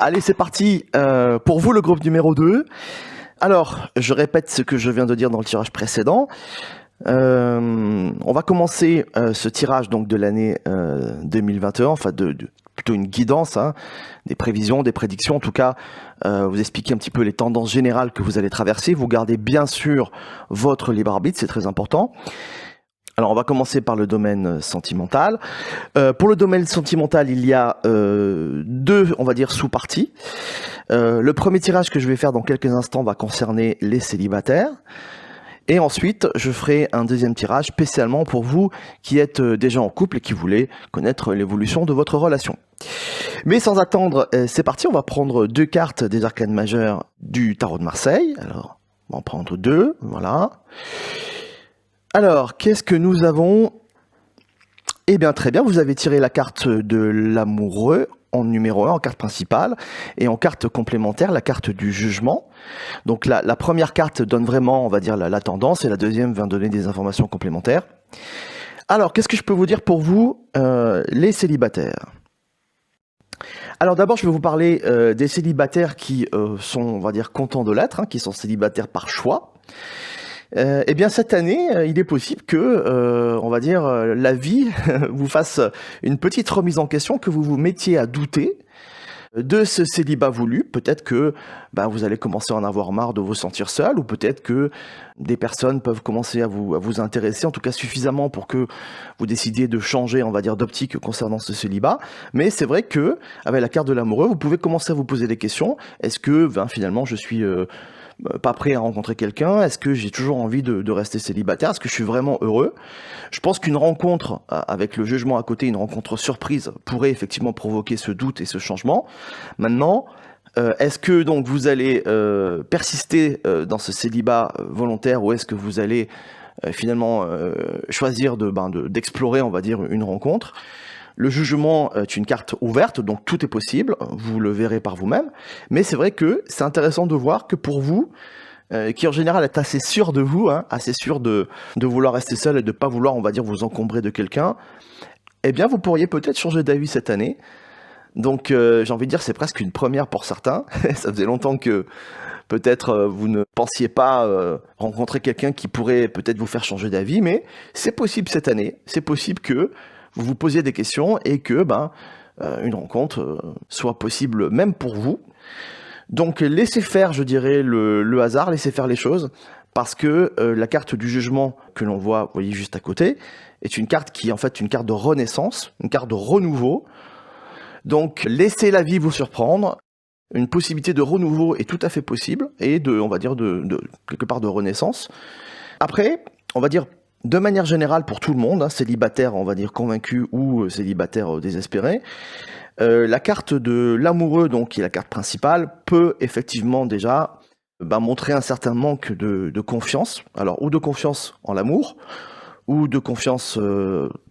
Allez, c'est parti pour vous, le groupe numéro 2. Alors, je répète ce que je viens de dire dans le tirage précédent. On va commencer ce tirage donc de l'année 2021, enfin plutôt une guidance, hein, des prévisions, des prédictions, en tout cas vous expliquer un petit peu les tendances générales que vous allez traverser. Vous gardez bien sûr votre libre arbitre, c'est très important. Alors on va commencer par le domaine sentimental. Pour le domaine sentimental, il y a deux, on va dire, sous-parties. Le premier tirage que je vais faire dans quelques instants va concerner les célibataires. Et ensuite, je ferai un deuxième tirage spécialement pour vous qui êtes déjà en couple et qui voulez connaître l'évolution de votre relation. Mais sans attendre, c'est parti, on va prendre deux cartes des arcanes majeures du tarot de Marseille. Alors, on va en prendre deux, voilà. Alors, qu'est-ce que nous avons? Eh bien, très bien, vous avez tiré la carte de l'amoureux en numéro 1, en carte principale, et en carte complémentaire, la carte du jugement. Donc la première carte donne vraiment, on va dire, la tendance, et la deuxième vient donner des informations complémentaires. Alors, qu'est-ce que je peux vous dire pour vous, les célibataires? Alors d'abord, je vais vous parler des célibataires qui sont, on va dire, contents de l'être, hein, qui sont célibataires par choix. Eh bien cette année, il est possible que, on va dire, la vie vous fasse une petite remise en question, que vous vous mettiez à douter de ce célibat voulu. Peut-être que vous allez commencer à en avoir marre de vous sentir seul, ou peut-être que des personnes peuvent commencer à vous intéresser, en tout cas suffisamment pour que vous décidiez de changer, on va dire, d'optique concernant ce célibat. Mais c'est vrai que, avec la carte de l'amoureux, vous pouvez commencer à vous poser des questions. Est-ce que finalement je suis pas prêt à rencontrer quelqu'un? Est-ce que j'ai toujours envie de rester célibataire? Est-ce que je suis vraiment heureux? Je pense qu'une rencontre avec le jugement à côté, une rencontre surprise, pourrait effectivement provoquer ce doute et ce changement. Maintenant, est-ce que donc vous allez persister dans ce célibat volontaire, ou est-ce que vous allez finalement choisir d'explorer, on va dire, une rencontre? Le jugement est une carte ouverte, donc tout est possible, vous le verrez par vous-même. Mais c'est vrai que c'est intéressant de voir que pour vous, qui en général êtes assez sûr de vous, hein, assez sûr de vouloir rester seul et de ne pas vouloir, on va dire, vous encombrer de quelqu'un, eh bien vous pourriez peut-être changer d'avis cette année. Donc j'ai envie de dire, c'est presque une première pour certains. Ça faisait longtemps que peut-être vous ne pensiez pas rencontrer quelqu'un qui pourrait peut-être vous faire changer d'avis, mais c'est possible cette année, c'est possible que vous vous posiez des questions et que une rencontre soit possible même pour vous. Donc laissez faire, je dirais, le hasard, laissez faire les choses, parce que la carte du jugement que l'on voit, vous voyez, juste à côté, est une carte qui est en fait une carte de renaissance, une carte de renouveau. Donc laissez la vie vous surprendre. Une possibilité de renouveau est tout à fait possible, et on va dire, quelque part de renaissance. Après, on va dire, de manière générale pour tout le monde, hein, célibataire, on va dire, convaincu, ou célibataire désespéré, la carte de l'amoureux, donc qui est la carte principale, peut effectivement déjà montrer un certain manque de confiance. Alors, ou de confiance en l'amour, ou de confiance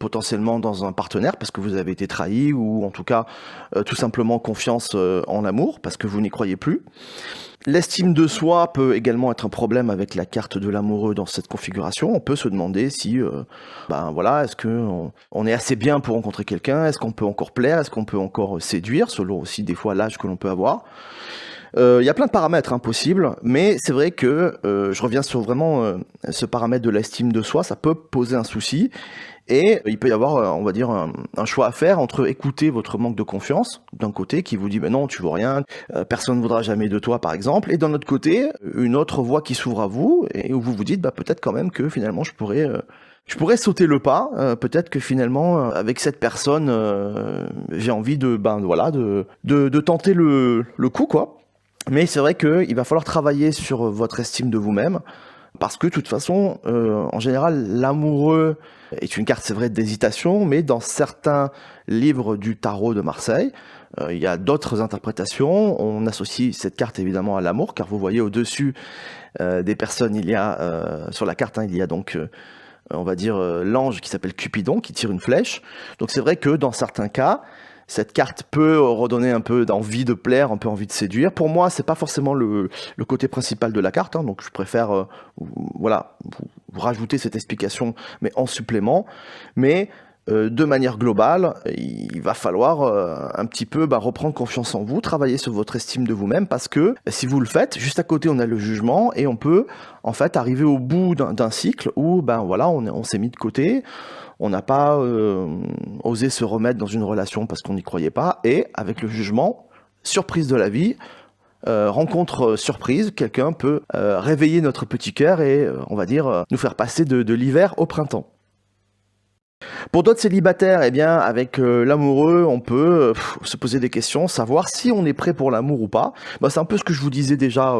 potentiellement dans un partenaire parce que vous avez été trahi, ou en tout cas tout simplement confiance en l'amour parce que vous n'y croyez plus. L'estime de soi peut également être un problème avec la carte de l'amoureux dans cette configuration. On peut se demander si, est-ce qu'on est assez bien pour rencontrer quelqu'un? Est-ce qu'on peut encore plaire? Est-ce qu'on peut encore séduire, selon aussi des fois l'âge que l'on peut avoir? Il y a plein de paramètres possibles, mais c'est vrai que je reviens sur vraiment ce paramètre de l'estime de soi, ça peut poser un souci. Et il peut y avoir, on va dire, un choix à faire entre écouter votre manque de confiance, d'un côté, qui vous dit non, tu vaux rien, personne ne voudra jamais de toi, par exemple, et d'un autre côté, une autre voie qui s'ouvre à vous, et où vous vous dites peut-être quand même que finalement je pourrais sauter le pas, peut-être que finalement, avec cette personne, j'ai envie de tenter le coup, quoi. Mais c'est vrai qu'il va falloir travailler sur votre estime de vous-même, parce que de toute façon, en général, l'amoureux est une carte, c'est vrai, d'hésitation, mais dans certains livres du tarot de Marseille, il y a d'autres interprétations. On associe cette carte évidemment à l'amour, car vous voyez au-dessus des personnes, il y a sur la carte, il y a donc on va dire l'ange qui s'appelle Cupidon, qui tire une flèche. Donc c'est vrai que dans certains cas, cette carte peut redonner un peu d'envie de plaire, un peu envie de séduire. Pour moi, c'est pas forcément le côté principal de la carte, donc je préfère vous rajouter cette explication, mais en supplément. Mais de manière globale, il va falloir un petit peu reprendre confiance en vous, travailler sur votre estime de vous-même, parce que si vous le faites, juste à côté on a le jugement et on peut en fait arriver au bout d'un cycle où voilà, on s'est mis de côté, on n'a pas osé se remettre dans une relation parce qu'on n'y croyait pas, et avec le jugement, surprise de la vie, rencontre surprise, quelqu'un peut réveiller notre petit cœur et on va dire nous faire passer de l'hiver au printemps. Pour d'autres célibataires, eh bien, avec l'amoureux, on peut se poser des questions, savoir si on est prêt pour l'amour ou pas. C'est un peu ce que je vous disais déjà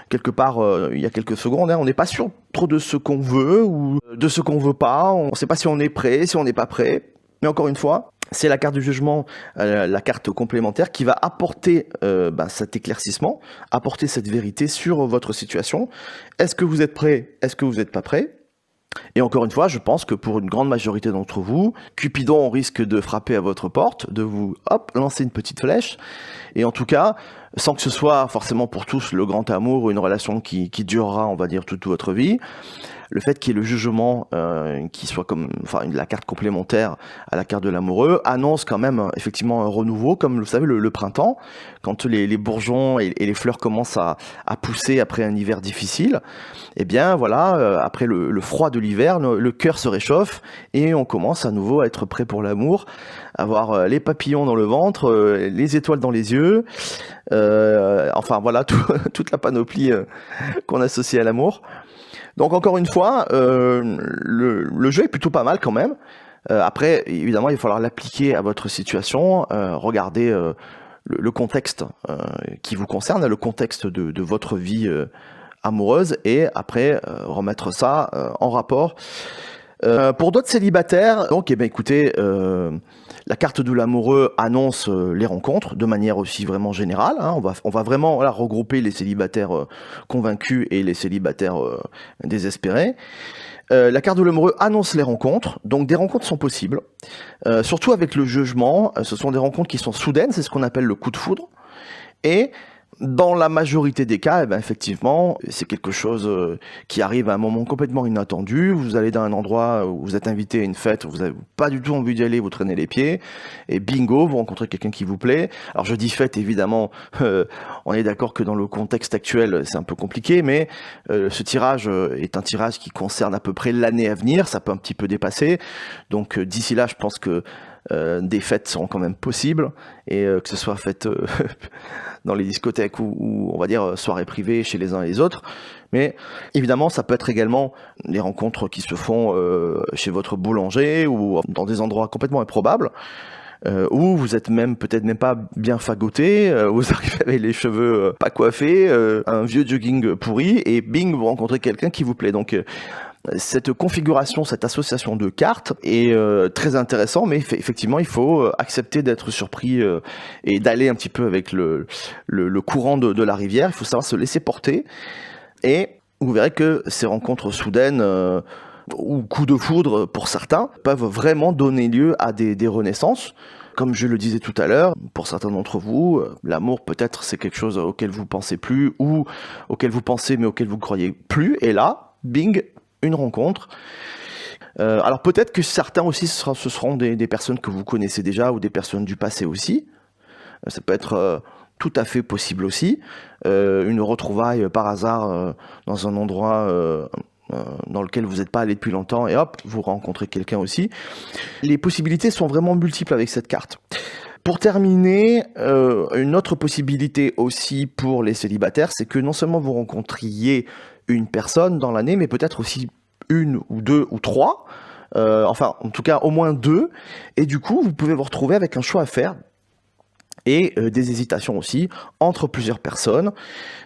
quelque part il y a quelques secondes. Hein. On n'est pas sûr trop de ce qu'on veut ou de ce qu'on veut pas. On ne sait pas si on est prêt, si on n'est pas prêt. Mais encore une fois, c'est la carte du jugement, la carte complémentaire qui va apporter cet éclaircissement, apporter cette vérité sur votre situation. Est-ce que vous êtes prêt? Est-ce que vous n'êtes pas prêt? Et encore une fois, je pense que pour une grande majorité d'entre vous, Cupidon risque de frapper à votre porte, de vous, lancer une petite flèche. Et en tout cas, sans que ce soit forcément pour tous le grand amour ou une relation qui durera, on va dire, toute votre vie, le fait qu'il y ait le jugement qui soit comme la carte complémentaire à la carte de l'amoureux annonce quand même effectivement un renouveau, comme vous savez le printemps, quand les bourgeons et les fleurs commencent à pousser après un hiver difficile. Eh bien voilà, après le froid de l'hiver, le cœur se réchauffe et on commence à nouveau à être prêt pour l'amour, avoir les papillons dans le ventre, les étoiles dans les yeux, voilà toute la panoplie qu'on associe à l'amour. Donc encore une fois, le jeu est plutôt pas mal quand même. Après, évidemment, il va falloir l'appliquer à votre situation, regarder le contexte qui vous concerne, le contexte de votre vie amoureuse, et après remettre ça en rapport. Pour d'autres célibataires, donc, écoutez, la carte de l'amoureux annonce les rencontres de manière aussi vraiment générale. Hein. On va vraiment regrouper les célibataires convaincus et les célibataires désespérés. La carte de l'amoureux annonce les rencontres, donc des rencontres sont possibles, surtout avec le jugement. Ce sont des rencontres qui sont soudaines, c'est ce qu'on appelle le coup de foudre, et dans la majorité des cas, effectivement, c'est quelque chose qui arrive à un moment complètement inattendu. Vous allez dans un endroit où vous êtes invité à une fête, vous n'avez pas du tout envie d'y aller, vous traînez les pieds, et bingo, vous rencontrez quelqu'un qui vous plaît. Alors je dis fête, évidemment, on est d'accord que dans le contexte actuel, c'est un peu compliqué, mais ce tirage est un tirage qui concerne à peu près l'année à venir, ça peut un petit peu dépasser. Donc d'ici là, je pense que des fêtes seront quand même possibles, et que ce soit fête dans les discothèques ou on va dire soirées privées chez les uns et les autres. Mais évidemment, ça peut être également les rencontres qui se font chez votre boulanger ou dans des endroits complètement improbables, où vous êtes peut-être même pas bien fagoté, vous arrivez avec les cheveux pas coiffés, un vieux jogging pourri, et bing, vous rencontrez quelqu'un qui vous plaît. Donc cette configuration, cette association de cartes est très intéressant, mais effectivement, il faut accepter d'être surpris et d'aller un petit peu avec le courant de la rivière. Il faut savoir se laisser porter, et vous verrez que ces rencontres soudaines ou coups de foudre pour certains peuvent vraiment donner lieu à des renaissances. Comme je le disais tout à l'heure, pour certains d'entre vous, l'amour peut-être c'est quelque chose auquel vous pensez plus, ou auquel vous pensez mais auquel vous croyez plus, et là, bing, une rencontre. Alors peut-être que certains aussi ce seront des personnes que vous connaissez déjà, ou des personnes du passé aussi. Ça peut être tout à fait possible aussi. Une retrouvaille par hasard dans un endroit dans lequel vous n'êtes pas allé depuis longtemps, et hop, vous rencontrez quelqu'un aussi. Les possibilités sont vraiment multiples avec cette carte. Pour terminer, une autre possibilité aussi pour les célibataires, c'est que non seulement vous rencontriez une personne dans l'année, mais peut-être aussi une ou deux ou trois, en tout cas au moins deux, et du coup vous pouvez vous retrouver avec un choix à faire, et des hésitations aussi entre plusieurs personnes.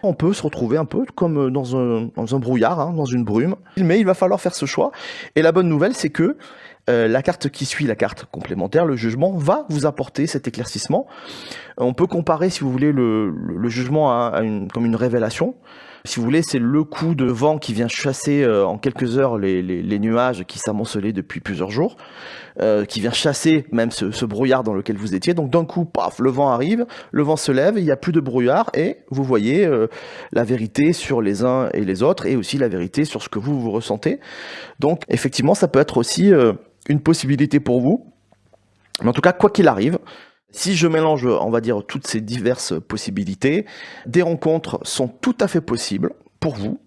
On peut se retrouver un peu comme dans un brouillard, hein, dans une brume, mais il va falloir faire ce choix. Et la bonne nouvelle, c'est que la carte qui suit, la carte complémentaire, le jugement, va vous apporter cet éclaircissement. On peut comparer, si vous voulez, le jugement comme une révélation. Si vous voulez, c'est le coup de vent qui vient chasser en quelques heures les nuages qui s'amoncelaient depuis plusieurs jours, qui vient chasser même ce brouillard dans lequel vous étiez. Donc d'un coup, paf, le vent arrive, le vent se lève, il n'y a plus de brouillard, et vous voyez la vérité sur les uns et les autres, et aussi la vérité sur ce que vous ressentez. Donc effectivement, ça peut être aussi une possibilité pour vous. Mais en tout cas, quoi qu'il arrive, si je mélange, on va dire, toutes ces diverses possibilités, des rencontres sont tout à fait possibles pour vous.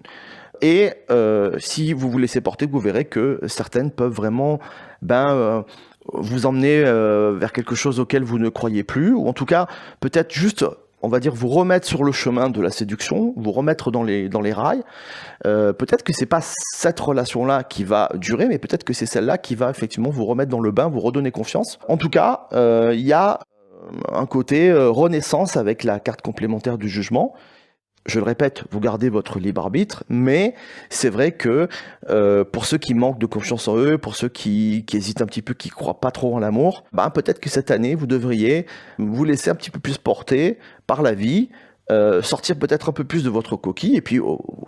Et si vous vous laissez porter, vous verrez que certaines peuvent vraiment vous emmener vers quelque chose auquel vous ne croyez plus, ou en tout cas, peut-être juste, on va dire, vous remettre sur le chemin de la séduction, vous remettre dans les rails. Peut-être que c'est pas cette relation-là qui va durer, mais peut-être que c'est celle-là qui va effectivement vous remettre dans le bain, vous redonner confiance. En tout cas, il y a un côté renaissance avec la carte complémentaire du jugement. Je le répète, vous gardez votre libre arbitre, mais c'est vrai que pour ceux qui manquent de confiance en eux, pour ceux qui hésitent un petit peu, qui croient pas trop en l'amour, peut-être que cette année, vous devriez vous laisser un petit peu plus porter par la vie, sortir peut-être un peu plus de votre coquille, et puis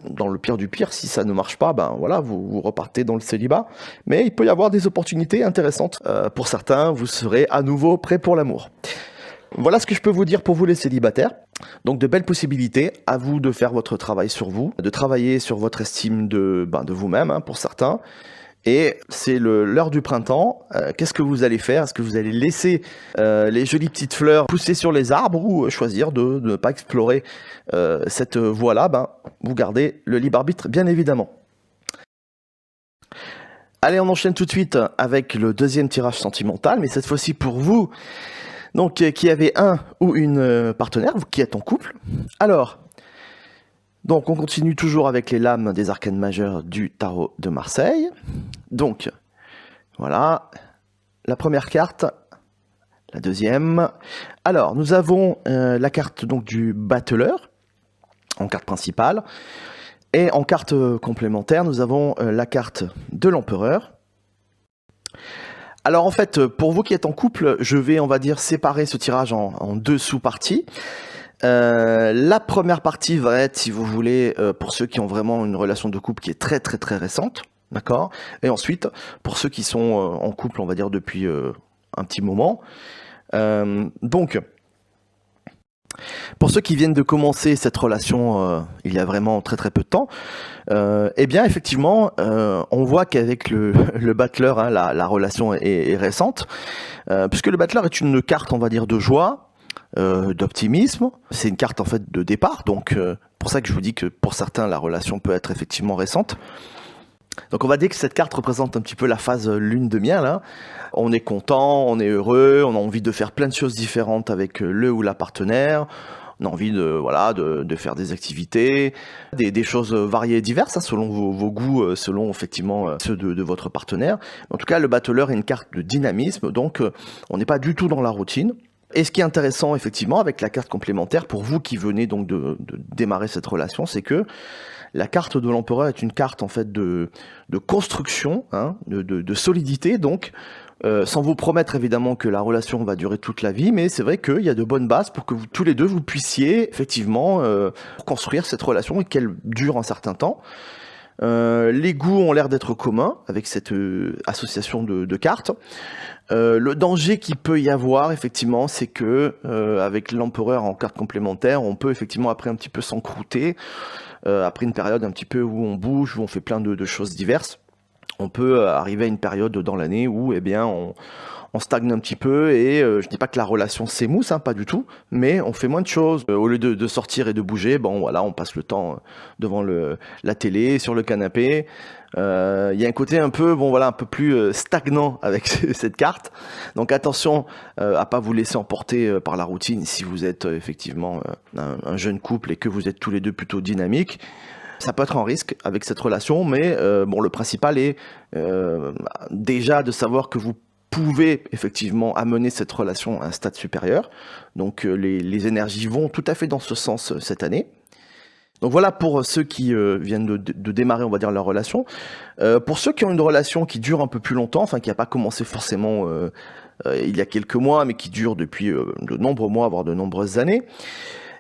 dans le pire du pire, si ça ne marche pas, voilà, vous repartez dans le célibat. Mais il peut y avoir des opportunités intéressantes. Pour certains, vous serez à nouveau prêt pour l'amour. Voilà ce que je peux vous dire pour vous les célibataires. Donc de belles possibilités, à vous de faire votre travail sur vous, de travailler sur votre estime de vous-même pour certains. Et c'est l'heure du printemps. Qu'est-ce que vous allez faire? Est-ce que vous allez laisser les jolies petites fleurs pousser sur les arbres ou choisir de ne pas explorer cette voie-là? Vous gardez le libre arbitre, bien évidemment. Allez, on enchaîne tout de suite avec le deuxième tirage sentimental, mais cette fois-ci pour vous. Donc, qui avait un ou une partenaire, qui est en couple. Alors, donc on continue toujours avec les lames des arcanes majeures du tarot de Marseille. Donc, voilà, la première carte, la deuxième. Alors, nous avons la carte donc du battleur, en carte principale. Et en carte complémentaire, nous avons la carte de l'empereur. Alors en fait, pour vous qui êtes en couple, je vais, on va dire, séparer ce tirage en deux sous-parties. La première partie va être, si vous voulez, pour ceux qui ont vraiment une relation de couple qui est très très très récente, d'accord? Et ensuite, pour ceux qui sont en couple, on va dire, depuis un petit moment. Donc, pour ceux qui viennent de commencer cette relation il y a vraiment très très peu de temps, eh bien effectivement, on voit qu'avec le battleur, la relation est récente, puisque le battleur est une carte, on va dire, de joie, d'optimisme. C'est une carte en fait de départ, donc pour ça que je vous dis que pour certains la relation peut être effectivement récente. Donc on va dire que cette carte représente un petit peu la phase lune de miel, hein. On est content, on est heureux, on a envie de faire plein de choses différentes avec le ou la partenaire. On a envie de faire des activités, des choses variées et diverses, selon vos goûts, selon effectivement ceux de votre partenaire. En tout cas, le battleur est une carte de dynamisme, donc on n'est pas du tout dans la routine. Et ce qui est intéressant effectivement avec la carte complémentaire, pour vous qui venez donc de démarrer cette relation, c'est que la carte de l'empereur est une carte en fait de construction, de solidité, donc sans vous promettre évidemment que la relation va durer toute la vie, mais c'est vrai qu'il y a de bonnes bases pour que vous, tous les deux, vous puissiez effectivement construire cette relation et qu'elle dure un certain temps. Les goûts ont l'air d'être communs avec cette association de cartes. Le danger qu'il peut y avoir, effectivement, c'est que avec l'empereur en carte complémentaire, on peut effectivement après un petit peu s'encrouter, après une période un petit peu où on bouge, où on fait plein de choses diverses. On peut arriver à une période dans l'année où eh bien, on stagne un petit peu et je dis pas que la relation s'émousse, pas du tout, mais on fait moins de choses. Au lieu de sortir et de bouger, voilà, on passe le temps devant la télé, sur le canapé. Il y a un côté un peu, un peu plus stagnant avec cette carte. Donc attention à pas vous laisser emporter par la routine si vous êtes effectivement un jeune couple et que vous êtes tous les deux plutôt dynamiques. Ça peut être un risque avec cette relation, mais le principal est déjà de savoir que vous pouvez effectivement amener cette relation à un stade supérieur. Donc les énergies vont tout à fait dans ce sens cette année. Donc voilà pour ceux qui viennent de démarrer, on va dire, leur relation. Pour ceux qui ont une relation qui dure un peu plus longtemps, enfin qui n'a pas commencé forcément il y a quelques mois, mais qui dure depuis de nombreux mois, voire de nombreuses années,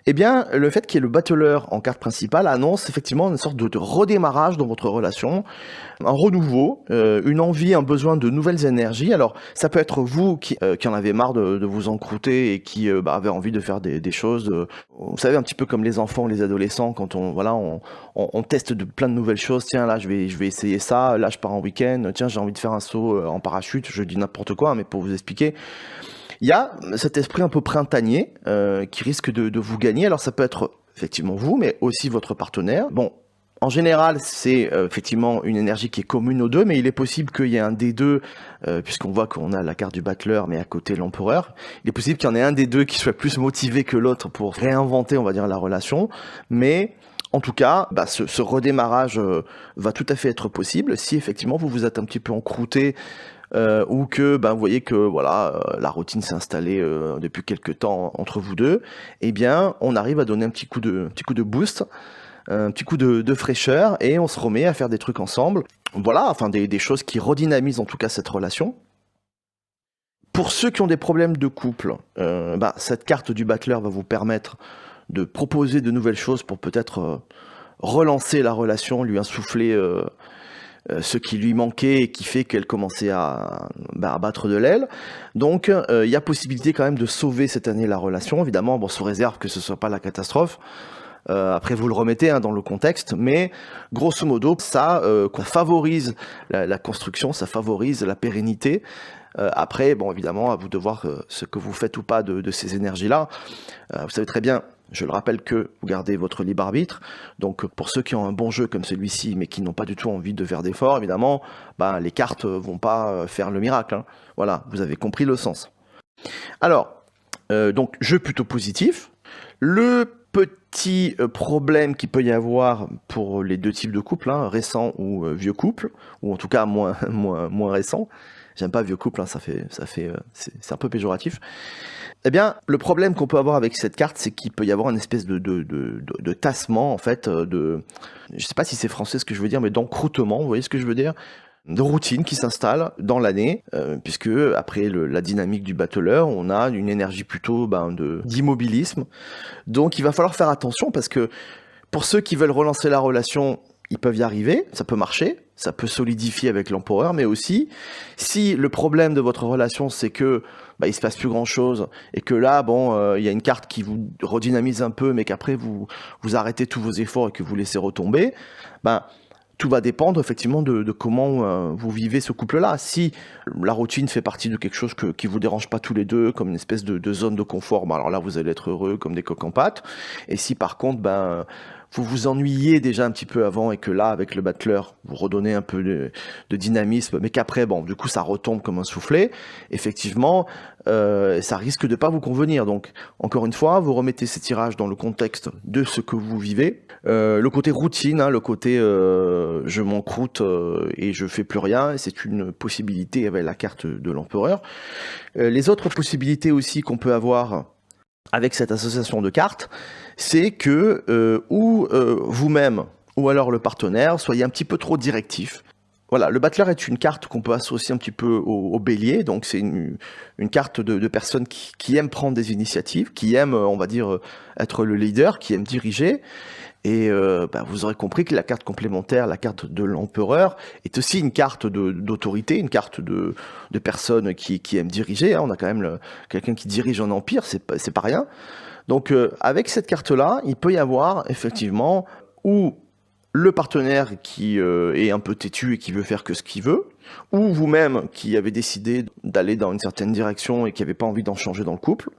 Eh bien, le fait qu'il y ait le battleur en carte principale annonce effectivement une sorte de redémarrage dans votre relation, un renouveau, une envie, un besoin de nouvelles énergies. Alors, ça peut être vous qui en avez marre de vous encrouter et qui avez envie de faire des choses. Vous savez, un petit peu comme les enfants, les adolescents, quand on teste plein de nouvelles choses. Tiens, là, je vais essayer ça. Là, je pars en week-end. Tiens, j'ai envie de faire un saut en parachute. Je dis n'importe quoi, mais pour vous expliquer. Il y a cet esprit un peu printanier qui risque de vous gagner. Alors ça peut être effectivement vous, mais aussi votre partenaire. Bon, en général, c'est effectivement une énergie qui est commune aux deux, mais il est possible qu'il y ait un des deux, puisqu'on voit qu'on a la carte du battleur, mais à côté l'empereur, il est possible qu'il y en ait un des deux qui soit plus motivé que l'autre pour réinventer, on va dire, la relation. Mais en tout cas, ce redémarrage va tout à fait être possible si effectivement vous vous êtes un petit peu encrouté ou que vous voyez que la routine s'est installée depuis quelques temps entre vous deux, eh bien on arrive à donner un petit coup de boost, un petit coup de fraîcheur et on se remet à faire des trucs ensemble. Voilà, enfin des choses qui redynamisent en tout cas cette relation. Pour ceux qui ont des problèmes de couple, cette carte du battleur va vous permettre de proposer de nouvelles choses pour peut-être relancer la relation, lui insuffler ce qui lui manquait et qui fait qu'elle commençait à battre de l'aile. Donc il y a possibilité quand même de sauver cette année la relation, évidemment, sous réserve que ce soit pas la catastrophe. Après vous le remettez dans le contexte, mais grosso modo ça favorise la construction, ça favorise la pérennité. Après, évidemment, à vous de voir ce que vous faites ou pas de ces énergies-là. Vous savez très bien, je le rappelle, que vous gardez votre libre arbitre. Donc pour ceux qui ont un bon jeu comme celui-ci, mais qui n'ont pas du tout envie de faire d'efforts, évidemment, les cartes vont pas faire le miracle. Hein. Voilà, vous avez compris le sens. Alors, donc jeu plutôt positif. Le petit problème qu'il peut y avoir pour les deux types de couples, récent ou vieux couple, ou en tout cas moins récent. J'aime pas vieux couple, c'est un peu péjoratif. Eh bien, le problème qu'on peut avoir avec cette carte, c'est qu'il peut y avoir une espèce de tassement, en fait, je sais pas si c'est français ce que je veux dire, mais d'encroutement, vous voyez ce que je veux dire ? De routine qui s'installe dans l'année, puisque après la dynamique du battleur, on a une énergie plutôt d'immobilisme. Donc il va falloir faire attention, parce que pour ceux qui veulent relancer la relation, ils peuvent y arriver, ça peut marcher, ça peut solidifier avec l'empereur, mais aussi, si le problème de votre relation, c'est que il se passe plus grand chose, et que là, il y a une carte qui vous redynamise un peu, mais qu'après vous arrêtez tous vos efforts et que vous laissez retomber, tout va dépendre effectivement de comment vous vivez ce couple-là. Si la routine fait partie de quelque chose qui vous dérange pas tous les deux, comme une espèce de zone de confort, alors là vous allez être heureux comme des coqs en pâte. Et si par contre vous vous ennuyez déjà un petit peu avant et que là avec le battleur vous redonnez un peu de dynamisme, mais qu'après du coup ça retombe comme un soufflet, effectivement ça risque de pas vous convenir. Donc encore une fois, vous remettez ces tirages dans le contexte de ce que vous vivez. Le côté routine, le côté je m'encroute et je fais plus rien, c'est une possibilité avec la carte de l'empereur. Les autres possibilités aussi qu'on peut avoir avec cette association de cartes, c'est que vous-même ou alors le partenaire soyez un petit peu trop directif. Voilà, le battleur est une carte qu'on peut associer un petit peu au bélier, donc c'est une carte de personnes qui aiment prendre des initiatives, qui aiment, on va dire, être le leader, qui aiment diriger. Et vous aurez compris que la carte complémentaire, la carte de l'empereur, est aussi une carte d'autorité, une carte de personnes qui aiment diriger. On a quand même quelqu'un qui dirige un empire, c'est pas rien. Donc avec cette carte-là, il peut y avoir effectivement ou le partenaire qui est un peu têtu et qui veut faire que ce qu'il veut, ou vous-même qui avez décidé d'aller dans une certaine direction et qui n'avez pas envie d'en changer dans le couple.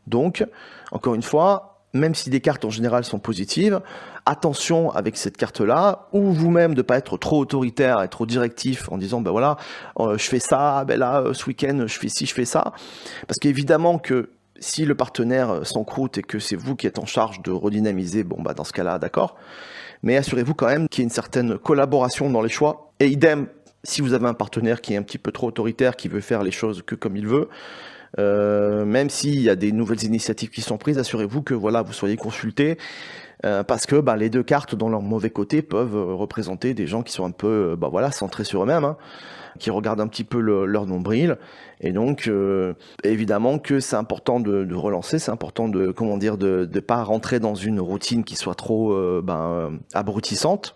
Donc, encore une fois, même si des cartes en général sont positives, attention avec cette carte-là, ou vous-même de ne pas être trop autoritaire et trop directif en disant, je fais ça, là, ce week-end, je fais ci, je fais ça. Parce qu'évidemment que si le partenaire s'encroute et que c'est vous qui êtes en charge de redynamiser, dans ce cas-là, d'accord. Mais assurez-vous quand même qu'il y ait une certaine collaboration dans les choix. Et idem, si vous avez un partenaire qui est un petit peu trop autoritaire, qui veut faire les choses que comme il veut, Même s'il y a des nouvelles initiatives qui sont prises, assurez-vous que voilà, vous soyez consultés, parce que les deux cartes, dans leur mauvais côté, peuvent représenter des gens qui sont un peu voilà, centrés sur eux-mêmes, hein, qui regardent un petit peu leur nombril. Et donc, évidemment que c'est important de relancer, c'est important de, comment dire, de pas rentrer dans une routine qui soit trop abrutissante,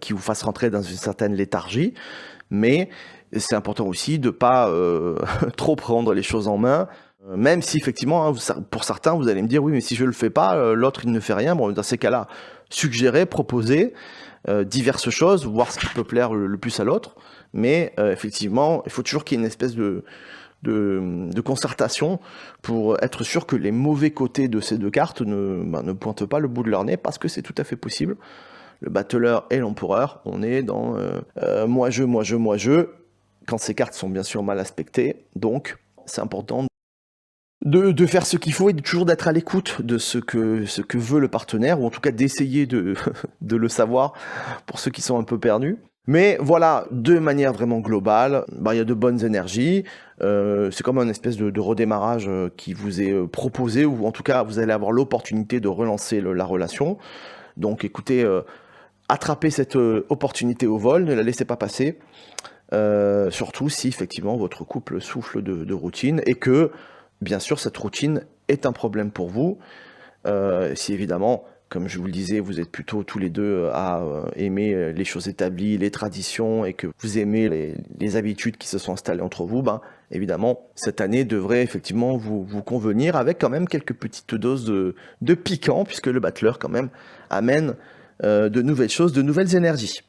qui vous fasse rentrer dans une certaine léthargie. Mais c'est important aussi de pas trop prendre les choses en main, même si effectivement, hein, pour certains, vous allez me dire, oui, mais si je le fais pas, l'autre il ne fait rien. Bon, dans ces cas-là, suggérer, proposer diverses choses, voir ce qui peut plaire le plus à l'autre. Mais effectivement, il faut toujours qu'il y ait une espèce de concertation pour être sûr que les mauvais côtés de ces deux cartes ne pointent pas le bout de leur nez, parce que c'est tout à fait possible. Le battleur et l'empereur, on est dans moi-je, quand ces cartes sont bien sûr mal aspectées. Donc, c'est important de faire ce qu'il faut et toujours d'être à l'écoute de ce que veut le partenaire, ou en tout cas d'essayer de le savoir pour ceux qui sont un peu perdus. Mais voilà, de manière vraiment globale, il y a de bonnes énergies. C'est comme un espèce de redémarrage qui vous est proposé, ou en tout cas, vous allez avoir l'opportunité de relancer la relation. Donc écoutez, attrapez cette opportunité au vol, ne la laissez pas passer. Surtout si effectivement votre couple souffle de routine, et que, bien sûr, cette routine est un problème pour vous. Si évidemment, comme je vous le disais, vous êtes plutôt tous les deux à aimer les choses établies, les traditions, et que vous aimez les habitudes qui se sont installées entre vous, évidemment, cette année devrait effectivement vous convenir, avec quand même quelques petites doses de piquant, puisque le battleur quand même amène de nouvelles choses, de nouvelles énergies.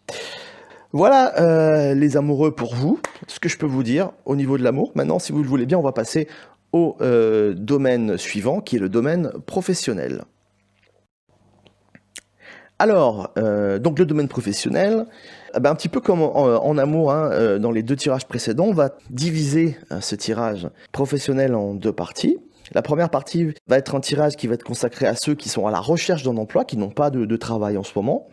Voilà les amoureux pour vous, ce que je peux vous dire au niveau de l'amour. Maintenant, si vous le voulez bien, on va passer au domaine suivant, qui est le domaine professionnel. Alors, donc le domaine professionnel, un petit peu comme en amour, hein, dans les deux tirages précédents, on va diviser ce tirage professionnel en deux parties. La première partie va être un tirage qui va être consacré à ceux qui sont à la recherche d'un emploi, qui n'ont pas de travail en ce moment.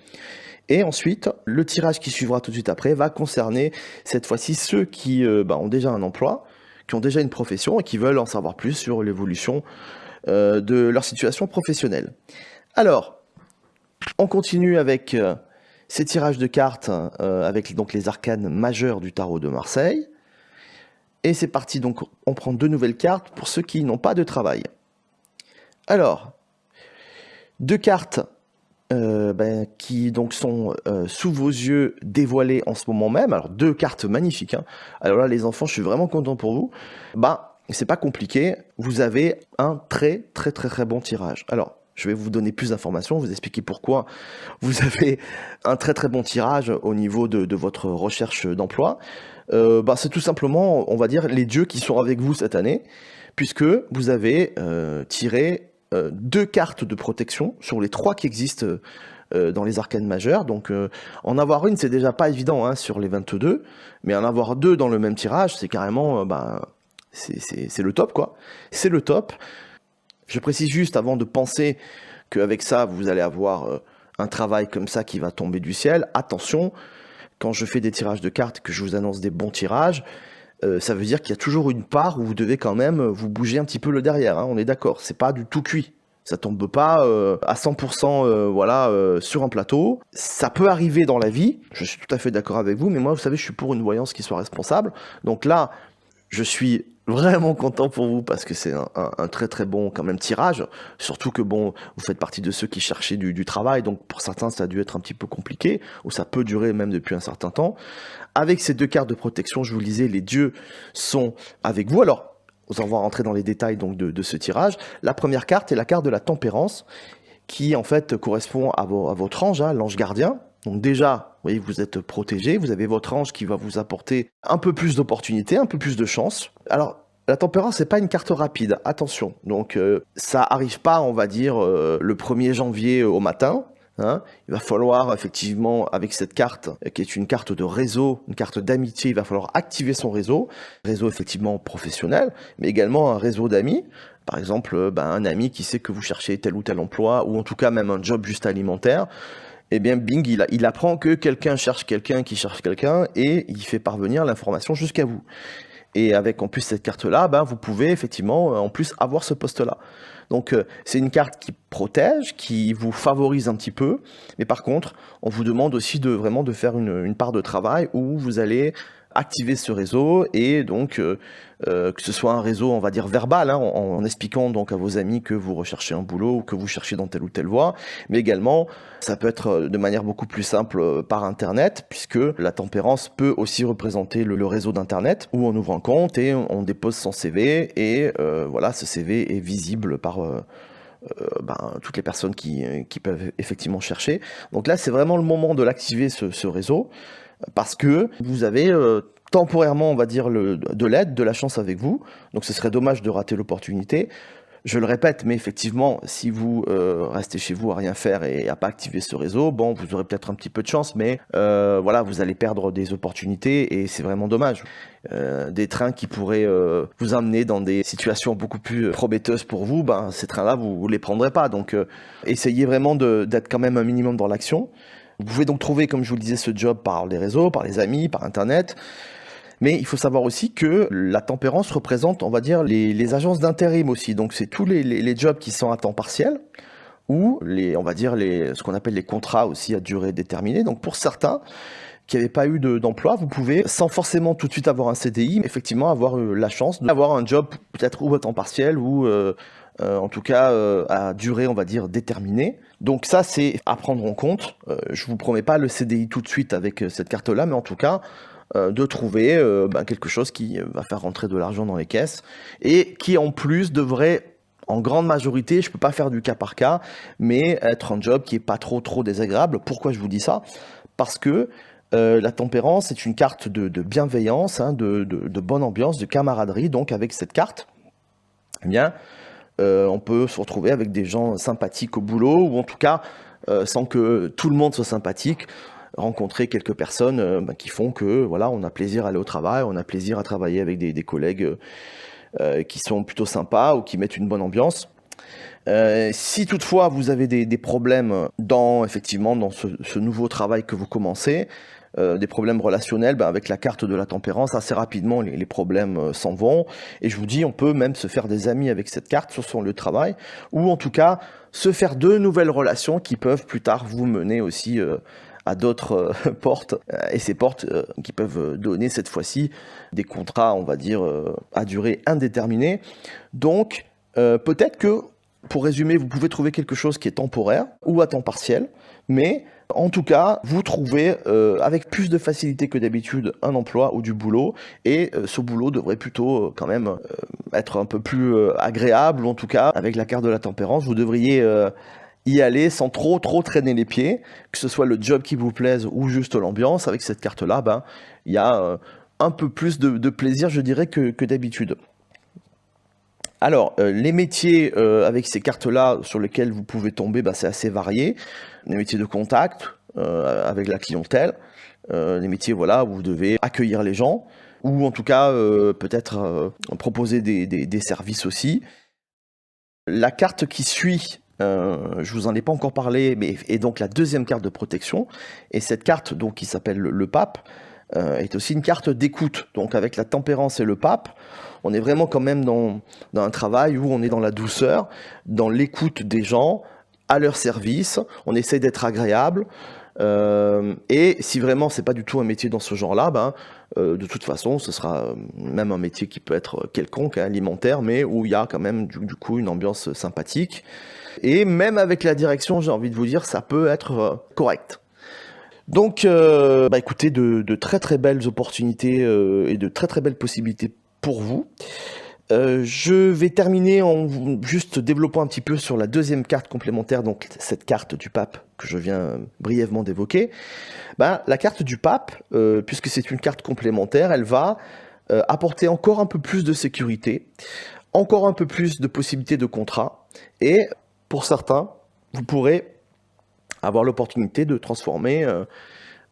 Et ensuite, le tirage qui suivra tout de suite après va concerner cette fois-ci ceux qui ont déjà un emploi, qui ont déjà une profession et qui veulent en savoir plus sur l'évolution de leur situation professionnelle. Alors, on continue avec ces tirages de cartes avec donc les arcanes majeures du tarot de Marseille. Et c'est parti, donc on prend deux nouvelles cartes pour ceux qui n'ont pas de travail. Alors, deux cartes qui donc sont sous vos yeux dévoilées en ce moment même. Alors, deux cartes magnifiques, hein. Alors là, les enfants, je suis vraiment content pour vous. C'est pas compliqué. Vous avez un très très très très bon tirage. Alors, je vais vous donner plus d'informations, vous expliquer pourquoi vous avez un très très bon tirage au niveau de votre recherche d'emploi. C'est tout simplement, on va dire, les dieux qui sont avec vous cette année, puisque vous avez tiré deux cartes de protection sur les trois qui existent dans les arcanes majeures. Donc en avoir une, c'est déjà pas évident, hein, sur les 22, mais en avoir deux dans le même tirage, c'est carrément, c'est le top, quoi. C'est le top. Je précise juste, avant de penser qu'avec ça, vous allez avoir un travail comme ça qui va tomber du ciel, attention, quand je fais des tirages de cartes, que je vous annonce des bons tirages, ça veut dire qu'il y a toujours une part où vous devez quand même vous bouger un petit peu le derrière, hein, on est d'accord, c'est pas du tout cuit. Ça tombe pas à 100% sur un plateau. Ça peut arriver dans la vie, je suis tout à fait d'accord avec vous, mais moi, vous savez, je suis pour une voyance qui soit responsable. Donc là, je suis vraiment content pour vous, parce que c'est un très très bon quand même tirage, surtout que vous faites partie de ceux qui cherchaient du travail, donc pour certains ça a dû être un petit peu compliqué, ou ça peut durer même depuis un certain temps. Avec ces deux cartes de protection, je vous le disais, les dieux sont avec vous. Alors, on va rentrer dans les détails donc de ce tirage. La première carte est la carte de la tempérance, qui en fait correspond à votre ange, hein, l'ange gardien. Donc déjà, vous voyez, vous êtes protégé, vous avez votre ange qui va vous apporter un peu plus d'opportunités, un peu plus de chance. Alors, la tempérance, c'est pas une carte rapide, attention. Donc, ça arrive pas, on va dire, le 1er janvier au matin. Hein. Il va falloir, effectivement, avec cette carte, qui est une carte de réseau, une carte d'amitié, il va falloir activer son réseau. Réseau, effectivement, professionnel, mais également un réseau d'amis. Par exemple, un ami qui sait que vous cherchez tel ou tel emploi, ou en tout cas même un job juste alimentaire. Eh bien, bing, il apprend que quelqu'un cherche quelqu'un qui cherche quelqu'un, et il fait parvenir l'information jusqu'à vous. Et avec en plus cette carte-là, ben, vous pouvez effectivement en plus avoir ce poste-là. Donc c'est une carte qui protège, qui vous favorise un petit peu, mais par contre, on vous demande aussi de vraiment de faire une part de travail où vous allez activer ce réseau et donc que ce soit un réseau, on va dire verbal, hein, en expliquant donc à vos amis que vous recherchez un boulot ou que vous cherchez dans telle ou telle voie, mais également ça peut être de manière beaucoup plus simple par internet, puisque la tempérance peut aussi représenter le réseau d'internet où on ouvre un compte et on dépose son CV et voilà, ce CV est visible par toutes les personnes qui peuvent effectivement chercher. Donc là, c'est vraiment le moment de l'activer ce réseau, parce que vous avez temporairement, on va dire, de l'aide, de la chance avec vous. Donc ce serait dommage de rater l'opportunité. Je le répète, mais effectivement, si vous restez chez vous à rien faire et à pas activer ce réseau, bon, vous aurez peut-être un petit peu de chance, mais voilà, vous allez perdre des opportunités et c'est vraiment dommage. Des trains qui pourraient vous amener dans des situations beaucoup plus prometteuses pour vous, ben, ces trains-là, vous les prendrez pas. Donc, essayez vraiment d'être quand même un minimum dans l'action. Vous pouvez donc trouver, comme je vous le disais, ce job par les réseaux, par les amis, par Internet. Mais il faut savoir aussi que la tempérance représente, on va dire, les agences d'intérim aussi. Donc c'est tous les jobs qui sont à temps partiel ou on va dire ce qu'on appelle les contrats aussi à durée déterminée. Donc pour certains qui n'avaient pas eu d'emploi, vous pouvez, sans forcément tout de suite avoir un CDI, effectivement avoir la chance d'avoir un job peut-être ou à temps partiel ou en tout cas à durée, on va dire, déterminée. Donc ça, c'est à prendre en compte. Je vous promets pas le CDI tout de suite avec cette carte-là, mais en tout cas, de trouver quelque chose qui va faire rentrer de l'argent dans les caisses et qui en plus devrait, en grande majorité, je peux pas faire du cas par cas, mais être un job qui est pas trop désagréable. Pourquoi je vous dis ça? Parce que la tempérance est une carte de bienveillance, hein, de bonne ambiance, de camaraderie. Donc avec cette carte, eh bien, on peut se retrouver avec des gens sympathiques au boulot, ou en tout cas, sans que tout le monde soit sympathique, rencontrer quelques personnes qui font que voilà, on a plaisir à aller au travail, on a plaisir à travailler avec des collègues qui sont plutôt sympas ou qui mettent une bonne ambiance. Si toutefois vous avez des problèmes effectivement dans ce nouveau travail que vous commencez, des problèmes relationnels, avec la carte de la tempérance, assez rapidement les problèmes s'en vont. Et je vous dis, on peut même se faire des amis avec cette carte sur son lieu de travail, ou en tout cas se faire de nouvelles relations qui peuvent plus tard vous mener aussi à d'autres portes, et ces portes qui peuvent donner cette fois-ci des contrats, on va dire, à durée indéterminée. Donc peut-être que, pour résumer, vous pouvez trouver quelque chose qui est temporaire ou à temps partiel, mais en tout cas, vous trouvez avec plus de facilité que d'habitude un emploi ou du boulot, et ce boulot devrait plutôt quand même être un peu plus agréable, ou en tout cas, avec la carte de la tempérance, vous devriez y aller sans trop traîner les pieds, que ce soit le job qui vous plaise ou juste l'ambiance. Avec cette carte-là, il y a un peu plus de plaisir, je dirais, que d'habitude. Alors, les métiers avec ces cartes-là sur lesquels vous pouvez tomber, c'est assez varié. Les métiers de contact avec la clientèle, les métiers voilà, où vous devez accueillir les gens, ou en tout cas peut-être proposer des services aussi. La carte qui suit, je vous en ai pas encore parlé, mais est donc la deuxième carte de protection. Et cette carte, donc, qui s'appelle le pape, est aussi une carte d'écoute. Donc avec la tempérance et le pape, on est vraiment quand même dans un travail où on est dans la douceur, dans l'écoute des gens, à leur service. On essaie d'être agréable. Et si vraiment c'est pas du tout un métier dans ce genre-là, de toute façon, ce sera même un métier qui peut être quelconque, alimentaire, mais où il y a quand même du coup une ambiance sympathique. Et même avec la direction, j'ai envie de vous dire, ça peut être correct. Donc, écoutez, de très belles opportunités et de très belles possibilités pour vous. Je vais terminer en juste développant un petit peu sur la deuxième carte complémentaire, donc cette carte du pape que je viens brièvement d'évoquer. La carte du pape, puisque c'est une carte complémentaire, elle va apporter encore un peu plus de sécurité, encore un peu plus de possibilités de contrat, et pour certains, vous pourrez avoir l'opportunité de transformer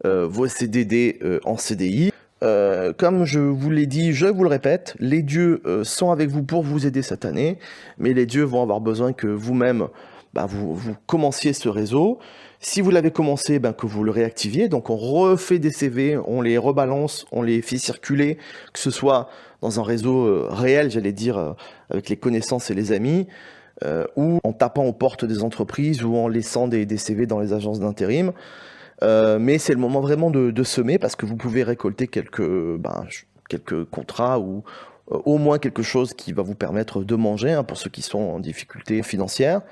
vos CDD en CDI. Comme je vous l'ai dit, je vous le répète, les dieux sont avec vous pour vous aider cette année, mais les dieux vont avoir besoin que vous-même vous commenciez ce réseau. Si vous l'avez commencé, que vous le réactiviez. Donc on refait des CV, on les rebalance, on les fait circuler, que ce soit dans un réseau réel, j'allais dire, avec les connaissances et les amis, ou en tapant aux portes des entreprises, ou en laissant des CV dans les agences d'intérim. Mais c'est le moment vraiment de semer, parce que vous pouvez récolter quelques contrats ou au moins quelque chose qui va vous permettre de manger, hein, pour ceux qui sont en difficulté financière.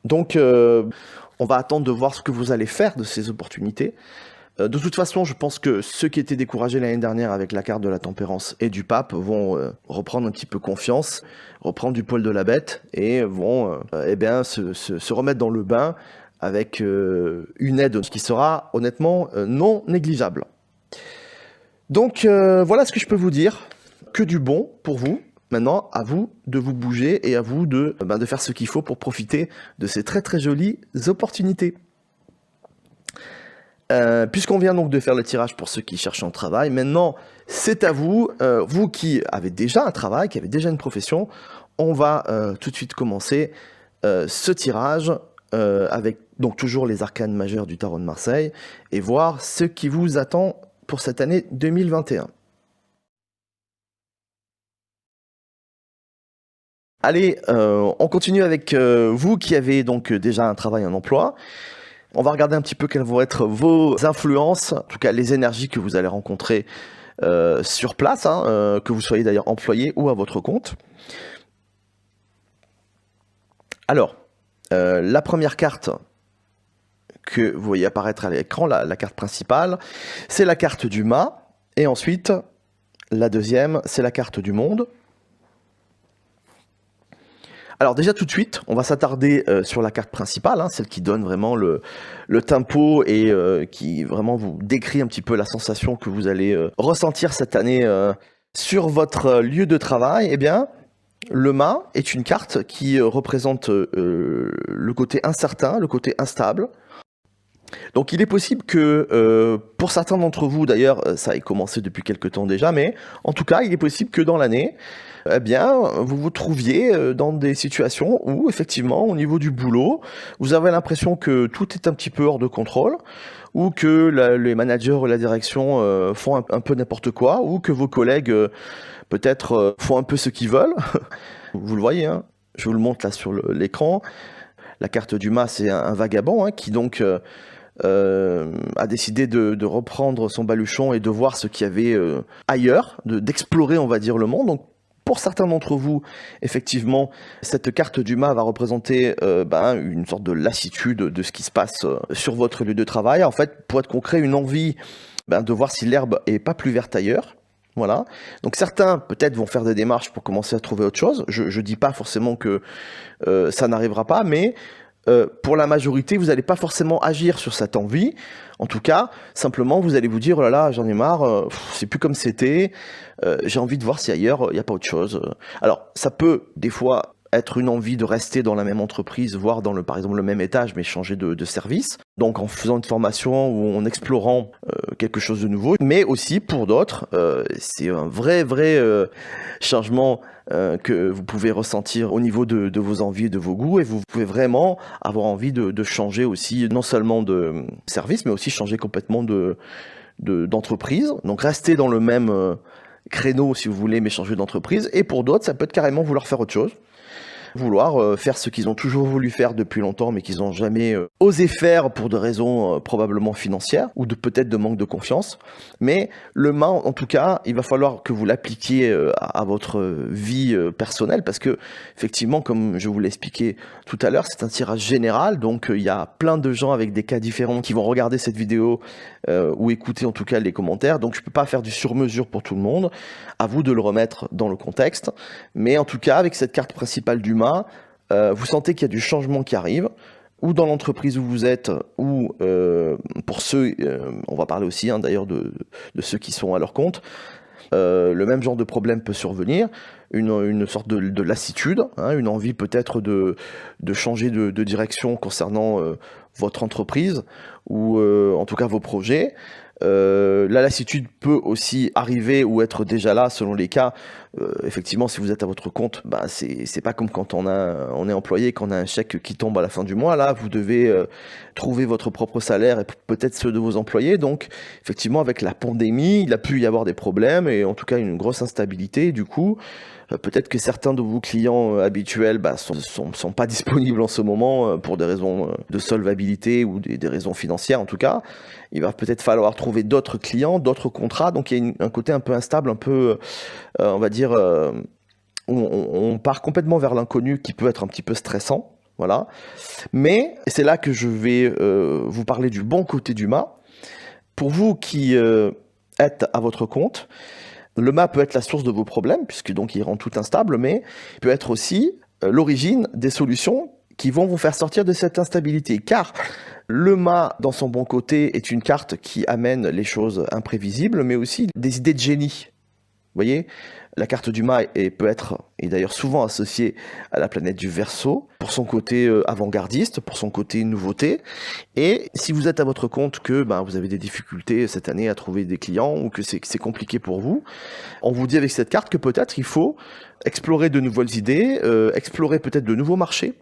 Donc, on va attendre de voir ce que vous allez faire de ces opportunités. De toute façon, je pense que ceux qui étaient découragés l'année dernière avec la carte de la tempérance et du pape vont reprendre un petit peu confiance, reprendre du poil de la bête et vont se remettre dans le bain avec une aide qui sera honnêtement non négligeable. Donc voilà ce que je peux vous dire. Que du bon pour vous. Maintenant, à vous de vous bouger et à vous de faire ce qu'il faut pour profiter de ces très très jolies opportunités. Puisqu'on vient donc de faire le tirage pour ceux qui cherchent un travail, maintenant c'est à vous, vous qui avez déjà un travail, qui avez déjà une profession, on va tout de suite commencer ce tirage avec donc toujours les arcanes majeures du tarot de Marseille et voir ce qui vous attend pour cette année 2021. Allez, on continue avec vous qui avez donc déjà un travail, un emploi. On va regarder un petit peu quelles vont être vos influences, en tout cas les énergies que vous allez rencontrer sur place, hein, que vous soyez d'ailleurs employé ou à votre compte. Alors, la première carte que vous voyez apparaître à l'écran, la carte principale, c'est la carte du mât. Et ensuite, la deuxième, c'est la carte du monde. Alors déjà tout de suite, on va s'attarder sur la carte principale, hein, celle qui donne vraiment le tempo et qui vraiment vous décrit un petit peu la sensation que vous allez ressentir cette année sur votre lieu de travail. Eh bien, le mât est une carte qui représente le côté incertain, le côté instable. Donc il est possible que, pour certains d'entre vous, d'ailleurs ça ait commencé depuis quelque temps déjà, mais en tout cas il est possible que dans l'année, eh bien, vous vous trouviez dans des situations où, effectivement, au niveau du boulot, vous avez l'impression que tout est un petit peu hors de contrôle, ou que les managers ou la direction font un peu n'importe quoi, ou que vos collègues, peut-être, font un peu ce qu'ils veulent. Vous le voyez, hein, je vous le montre là sur l'écran. La carte du mât, c'est un vagabond, hein, qui donc a décidé de reprendre son baluchon et de voir ce qu'il y avait ailleurs, d'explorer, on va dire, le monde. Donc, pour certains d'entre vous, effectivement, cette carte du mât va représenter une sorte de lassitude de ce qui se passe sur votre lieu de travail. En fait, pour être concret, une envie de voir si l'herbe est pas plus verte ailleurs. Voilà. Donc certains, peut-être, vont faire des démarches pour commencer à trouver autre chose. Je dis pas forcément que ça n'arrivera pas, mais pour la majorité, vous n'allez pas forcément agir sur cette envie. En tout cas, simplement, vous allez vous dire, oh là là, j'en ai marre, c'est plus comme c'était, j'ai envie de voir si ailleurs, il n'y a pas autre chose. Alors, ça peut, des fois, être une envie de rester dans la même entreprise, voire dans par exemple, le même étage, mais changer de service. Donc, en faisant une formation ou en explorant quelque chose de nouveau. Mais aussi, pour d'autres, c'est un vrai changement que vous pouvez ressentir au niveau de vos envies et de vos goûts, et vous pouvez vraiment avoir envie de changer aussi, non seulement de service, mais aussi changer complètement d'entreprise. Donc rester dans le même créneau si vous voulez, mais changer d'entreprise. Et pour d'autres, ça peut être carrément vouloir faire autre chose. Vouloir faire ce qu'ils ont toujours voulu faire depuis longtemps, mais qu'ils n'ont jamais osé faire pour des raisons probablement financières, ou peut-être de manque de confiance. Mais le mât, en tout cas, il va falloir que vous l'appliquiez à votre vie personnelle, parce que, effectivement, comme je vous l'ai expliqué tout à l'heure, c'est un tirage général, donc il y a plein de gens avec des cas différents qui vont regarder cette vidéo ou écouter en tout cas les commentaires, donc je ne peux pas faire du sur-mesure pour tout le monde. À vous de le remettre dans le contexte, mais en tout cas, avec cette carte principale du mât, vous sentez qu'il y a du changement qui arrive, ou dans l'entreprise où vous êtes, ou pour ceux, on va parler aussi d'ailleurs de ceux qui sont à leur compte, le même genre de problème peut survenir, une sorte de lassitude, une envie peut-être de changer de direction concernant votre entreprise, ou en tout cas vos projets. La lassitude peut aussi arriver ou être déjà là selon les cas. Effectivement, si vous êtes à votre compte, bah, c'est pas comme quand on est employé, qu'on a un chèque qui tombe à la fin du mois. Là, vous devez trouver votre propre salaire et peut-être ceux de vos employés. Donc, effectivement, avec la pandémie, il a pu y avoir des problèmes et en tout cas une grosse instabilité. Du coup, peut-être que certains de vos clients habituels bah, sont pas disponibles en ce moment pour des raisons de solvabilité ou des raisons financières en tout cas. Il va peut-être falloir trouver d'autres clients, d'autres contrats. Donc il y a un côté un peu instable, un peu, on va dire, on part complètement vers l'inconnu qui peut être un petit peu stressant. Voilà. Mais c'est là que je vais vous parler du bon côté du mât. Pour vous qui êtes à votre compte, le mât peut être la source de vos problèmes, puisque donc il rend tout instable, mais il peut être aussi l'origine des solutions qui vont vous faire sortir de cette instabilité. Car le mât, dans son bon côté, est une carte qui amène les choses imprévisibles, mais aussi des idées de génie. Vous voyez, la carte du mât peut être, et d'ailleurs souvent associée à la planète du Verseau, pour son côté avant-gardiste, pour son côté nouveauté. Et si vous êtes à votre compte que vous avez des difficultés cette année à trouver des clients ou que c'est compliqué pour vous, on vous dit avec cette carte que peut-être il faut explorer de nouvelles idées, explorer peut-être de nouveaux marchés,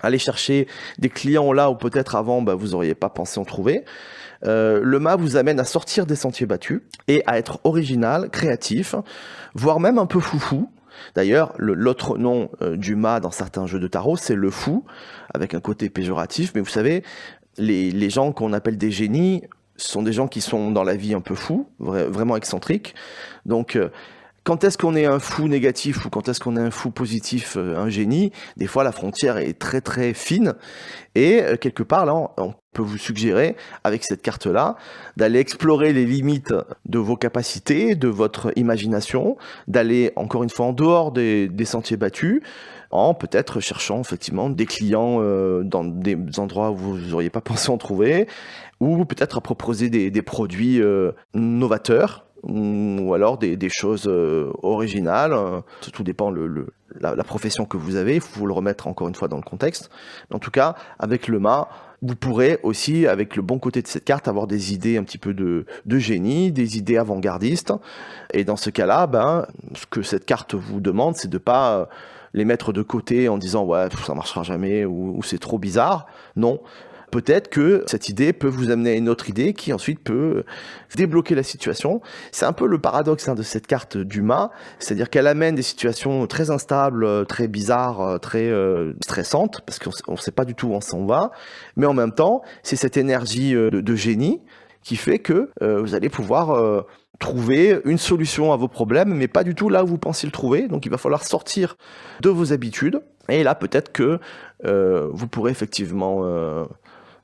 aller chercher des clients là où peut-être avant vous n'auriez pas pensé en trouver. Le mât vous amène à sortir des sentiers battus et à être original, créatif, voire même un peu foufou. D'ailleurs, l'autre nom du mât dans certains jeux de tarot, c'est le fou, avec un côté péjoratif. Mais vous savez, les gens qu'on appelle des génies sont des gens qui sont dans la vie un peu fous, vraiment excentriques. Donc, quand est-ce qu'on est un fou négatif ou quand est-ce qu'on est un fou positif, un génie? Des fois, la frontière est très très fine. Et quelque part, là, on peut vous suggérer, avec cette carte-là, d'aller explorer les limites de vos capacités, de votre imagination, d'aller, encore une fois, en dehors des sentiers battus, en peut-être cherchant effectivement des clients dans des endroits où vous n'auriez pas pensé en trouver, ou peut-être à proposer des produits novateurs, ou alors des choses originales. Tout dépend la profession que vous avez, il faut le remettre encore une fois dans le contexte. En tout cas, avec le mât, vous pourrez aussi, avec le bon côté de cette carte, avoir des idées un petit peu de génie, des idées avant-gardistes. Et dans ce cas-là, ce que cette carte vous demande, c'est de pas les mettre de côté en disant « ouais, ça marchera jamais » ou « c'est trop bizarre ». Non. Peut-être que cette idée peut vous amener à une autre idée qui ensuite peut débloquer la situation. C'est un peu le paradoxe de cette carte du mât, c'est-à-dire qu'elle amène des situations très instables, très bizarres, très stressantes, parce qu'on ne sait pas du tout où on s'en va, mais en même temps, c'est cette énergie de génie qui fait que vous allez pouvoir trouver une solution à vos problèmes, mais pas du tout là où vous pensiez le trouver. Donc il va falloir sortir de vos habitudes, et là peut-être que vous pourrez effectivement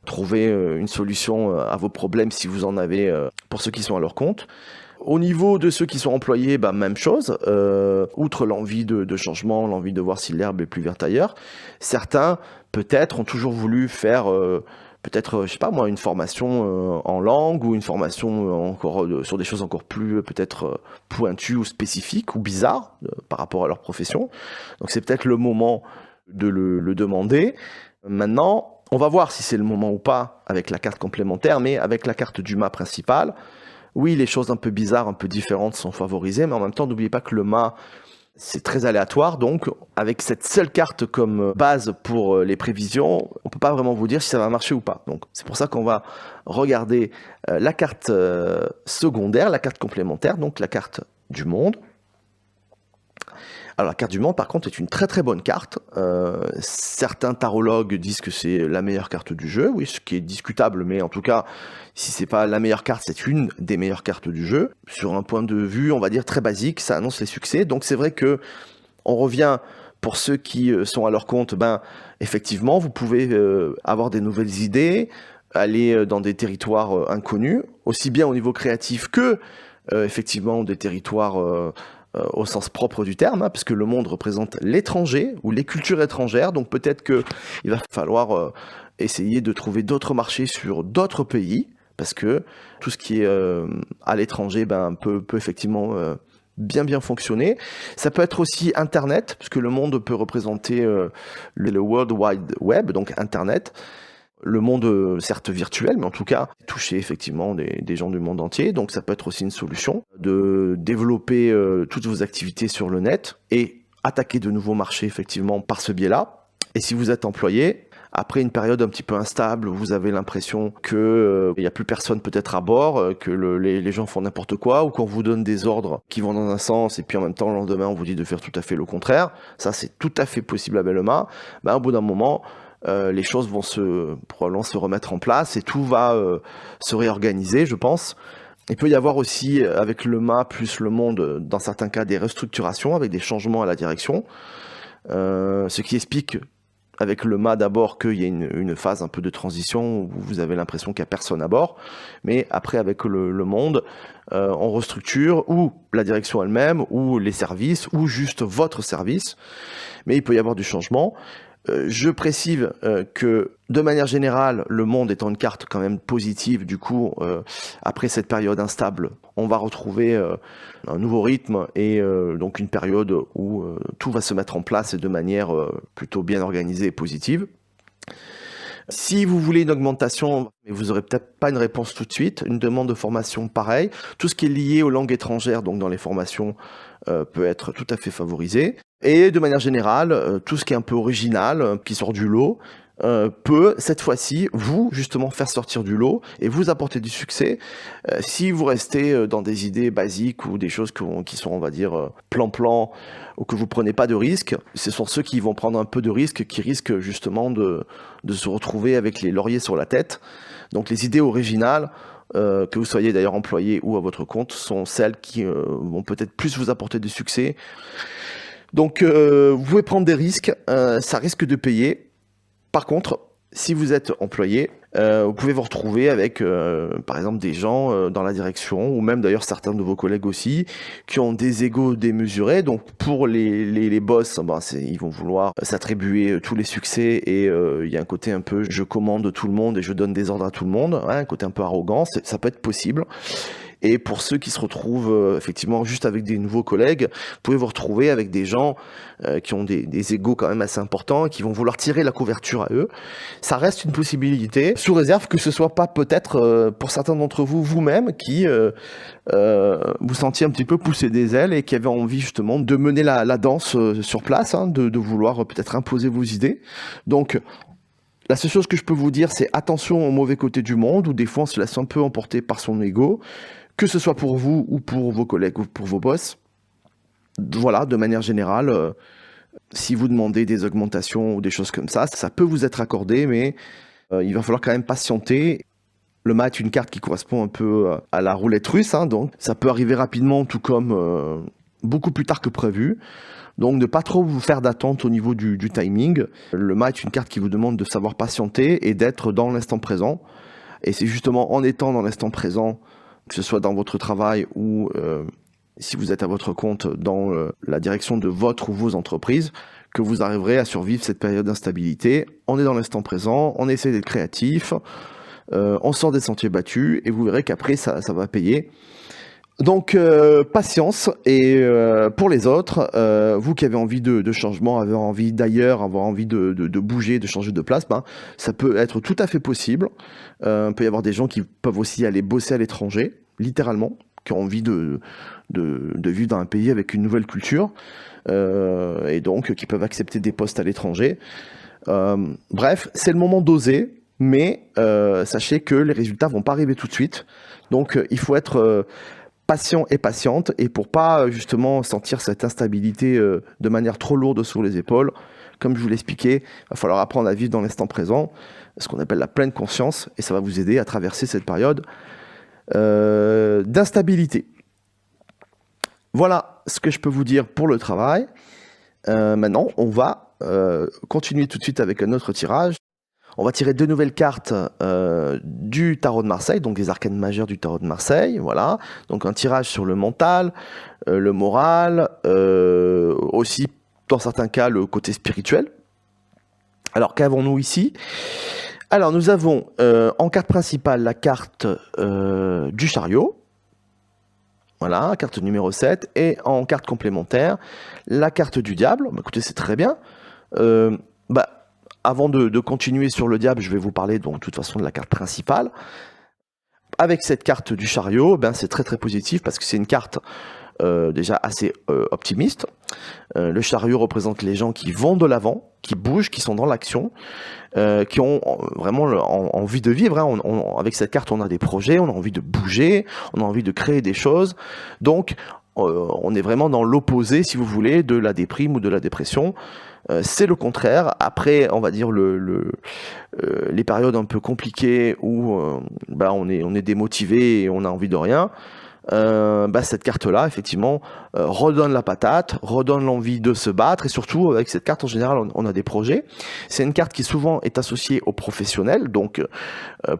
trouver une solution à vos problèmes si vous en avez pour ceux qui sont à leur compte. Au niveau de ceux qui sont employés, même chose. Outre l'envie de changement, l'envie de voir si l'herbe est plus verte ailleurs, certains peut-être ont toujours voulu faire peut-être, je sais pas moi, une formation en langue ou une formation encore sur des choses encore plus peut-être pointues ou spécifiques ou bizarres par rapport à leur profession. Donc c'est peut-être le moment de le demander. Maintenant, on va voir si c'est le moment ou pas avec la carte complémentaire, mais avec la carte du mât principal, oui, les choses un peu bizarres, un peu différentes sont favorisées, mais en même temps, n'oubliez pas que le mât, c'est très aléatoire, donc avec cette seule carte comme base pour les prévisions, on peut pas vraiment vous dire si ça va marcher ou pas. Donc c'est pour ça qu'on va regarder la carte secondaire, la carte complémentaire, donc la carte du monde. Alors la carte du monde par contre est une très très bonne carte. Certains tarologues disent que c'est la meilleure carte du jeu, oui, ce qui est discutable, mais en tout cas, si c'est pas la meilleure carte, c'est une des meilleures cartes du jeu. Sur un point de vue, on va dire très basique, ça annonce les succès. Donc c'est vrai que on revient pour ceux qui sont à leur compte, effectivement, vous pouvez avoir des nouvelles idées, aller dans des territoires inconnus, aussi bien au niveau créatif que effectivement des territoires au sens propre du terme, parce que le monde représente l'étranger ou les cultures étrangères, donc peut-être qu'il va falloir essayer de trouver d'autres marchés sur d'autres pays, parce que tout ce qui est à l'étranger peut effectivement bien fonctionner. Ça peut être aussi Internet, parce que le monde peut représenter le World Wide Web, donc Internet. le monde, certes virtuel, mais en tout cas toucher effectivement des gens du monde entier. Donc ça peut être aussi une solution de développer toutes vos activités sur le net et attaquer de nouveaux marchés effectivement par ce biais-là. Et si vous êtes employé, après une période un petit peu instable, vous avez l'impression que il y a plus personne peut-être à bord, que les gens font n'importe quoi, ou qu'on vous donne des ordres qui vont dans un sens, et puis en même temps, le lendemain, on vous dit de faire tout à fait le contraire. Ça, c'est tout à fait possible à Belema. Ben, au bout d'un moment, les choses vont probablement se remettre en place, et tout va se réorganiser, je pense. Il peut y avoir aussi, avec le mât plus le monde, dans certains cas, des restructurations, avec des changements à la direction. Ce qui explique avec le mât d'abord qu'il y a une phase un peu de transition où vous avez l'impression qu'il n'y a personne à bord, mais après avec le monde, on restructure ou la direction elle-même, ou les services, ou juste votre service, mais il peut y avoir du changement. Je précise que de manière générale, le monde étant une carte quand même positive, du coup, après cette période instable, on va retrouver un nouveau rythme et donc une période où tout va se mettre en place et de manière plutôt bien organisée et positive. Si vous voulez une augmentation, mais vous n'aurez peut-être pas une réponse tout de suite, une demande de formation pareil, tout ce qui est lié aux langues étrangères, donc dans les formations, peut être tout à fait favorisé. Et de manière générale, tout ce qui est un peu original, qui sort du lot, peut cette fois-ci vous justement faire sortir du lot et vous apporter du succès. Si vous restez dans des idées basiques ou des choses qui sont, on va dire, plan-plan, ou que vous prenez pas de risques, ce sont ceux qui vont prendre un peu de risques qui risquent justement de se retrouver avec les lauriers sur la tête. Donc les idées originales, que vous soyez d'ailleurs employé ou à votre compte, sont celles qui vont peut-être plus vous apporter du succès. Donc vous pouvez prendre des risques, ça risque de payer. Par contre, si vous êtes employé, vous pouvez vous retrouver avec, par exemple, des gens dans la direction, ou même d'ailleurs certains de vos collègues aussi, qui ont des égos démesurés. Donc pour les boss, ben, ils vont vouloir s'attribuer tous les succès, et il y a un côté un peu je commande tout le monde et je donne des ordres à tout le monde, hein, un côté un peu arrogant, ça peut être possible. Et pour ceux qui se retrouvent effectivement juste avec des nouveaux collègues, vous pouvez vous retrouver avec des gens qui ont des égos quand même assez importants et qui vont vouloir tirer la couverture à eux. Ça reste une possibilité, sous réserve que ce soit pas peut-être pour certains d'entre vous, vous-même, qui vous sentiez un petit peu pousser des ailes et qui avaient envie justement de mener la danse sur place, hein, de vouloir peut-être imposer vos idées. Donc, la seule chose que je peux vous dire, c'est attention au mauvais côté du monde, où des fois on se laisse un peu emporter par son ego, que ce soit pour vous ou pour vos collègues ou pour vos boss. Voilà, de manière générale, si vous demandez des augmentations ou des choses comme ça peut vous être accordé, mais il va falloir quand même patienter. Le mât est une carte qui correspond un peu à la roulette russe, hein, donc ça peut arriver rapidement, tout comme beaucoup plus tard que prévu. Donc ne pas trop vous faire d'attente au niveau du timing. Le mât est une carte qui vous demande de savoir patienter et d'être dans l'instant présent. Et c'est justement en étant dans l'instant présent, que ce soit dans votre travail ou si vous êtes à votre compte dans la direction de votre ou vos entreprises, que vous arriverez à survivre cette période d'instabilité. On est dans l'instant présent, on essaie d'être créatif, on sort des sentiers battus, et vous verrez qu'après ça va payer. Donc patience, et pour les autres, vous qui avez envie de changement, avez envie d'ailleurs, avoir envie de bouger, de changer de place, ben, ça peut être tout à fait possible. Il peut y avoir des gens qui peuvent aussi aller bosser à l'étranger, littéralement, qui ont envie de vivre dans un pays avec une nouvelle culture, et donc qui peuvent accepter des postes à l'étranger. Bref, c'est le moment d'oser, mais sachez que les résultats vont pas arriver tout de suite. Donc il faut être patient et patiente, et pour pas justement sentir cette instabilité de manière trop lourde sur les épaules, comme je vous l'expliquais, il va falloir apprendre à vivre dans l'instant présent, ce qu'on appelle la pleine conscience, et ça va vous aider à traverser cette période d'instabilité. Voilà ce que je peux vous dire pour le travail. Maintenant, on va continuer tout de suite avec un autre tirage. On va tirer 2 nouvelles cartes du tarot de Marseille, donc des arcanes majeures du tarot de Marseille. Voilà, donc un tirage sur le mental, le moral, aussi dans certains cas le côté spirituel. Alors qu'avons-nous ici ? Alors nous avons en carte principale la carte du chariot. Voilà, carte numéro 7, et en carte complémentaire, la carte du diable. Bah, écoutez, c'est très bien. Avant de continuer sur le diable, je vais vous parler donc de toute façon de la carte principale. Avec cette carte du chariot, ben, c'est très très positif parce que c'est une carte déjà assez optimiste. Le chariot représente les gens qui vont de l'avant, qui bougent, qui sont dans l'action, qui ont vraiment envie de vivre. Hein. Avec cette carte, on a des projets, on a envie de bouger, on a envie de créer des choses. Donc, on est vraiment dans l'opposé, si vous voulez, de la déprime ou de la dépression. C'est le contraire. Après, on va dire les périodes un peu compliquées où on est démotivé et on a envie de rien. Cette carte-là, effectivement, redonne la patate, redonne l'envie de se battre, et surtout, avec cette carte, en général, on a des projets. C'est une carte qui souvent est associée aux professionnels, donc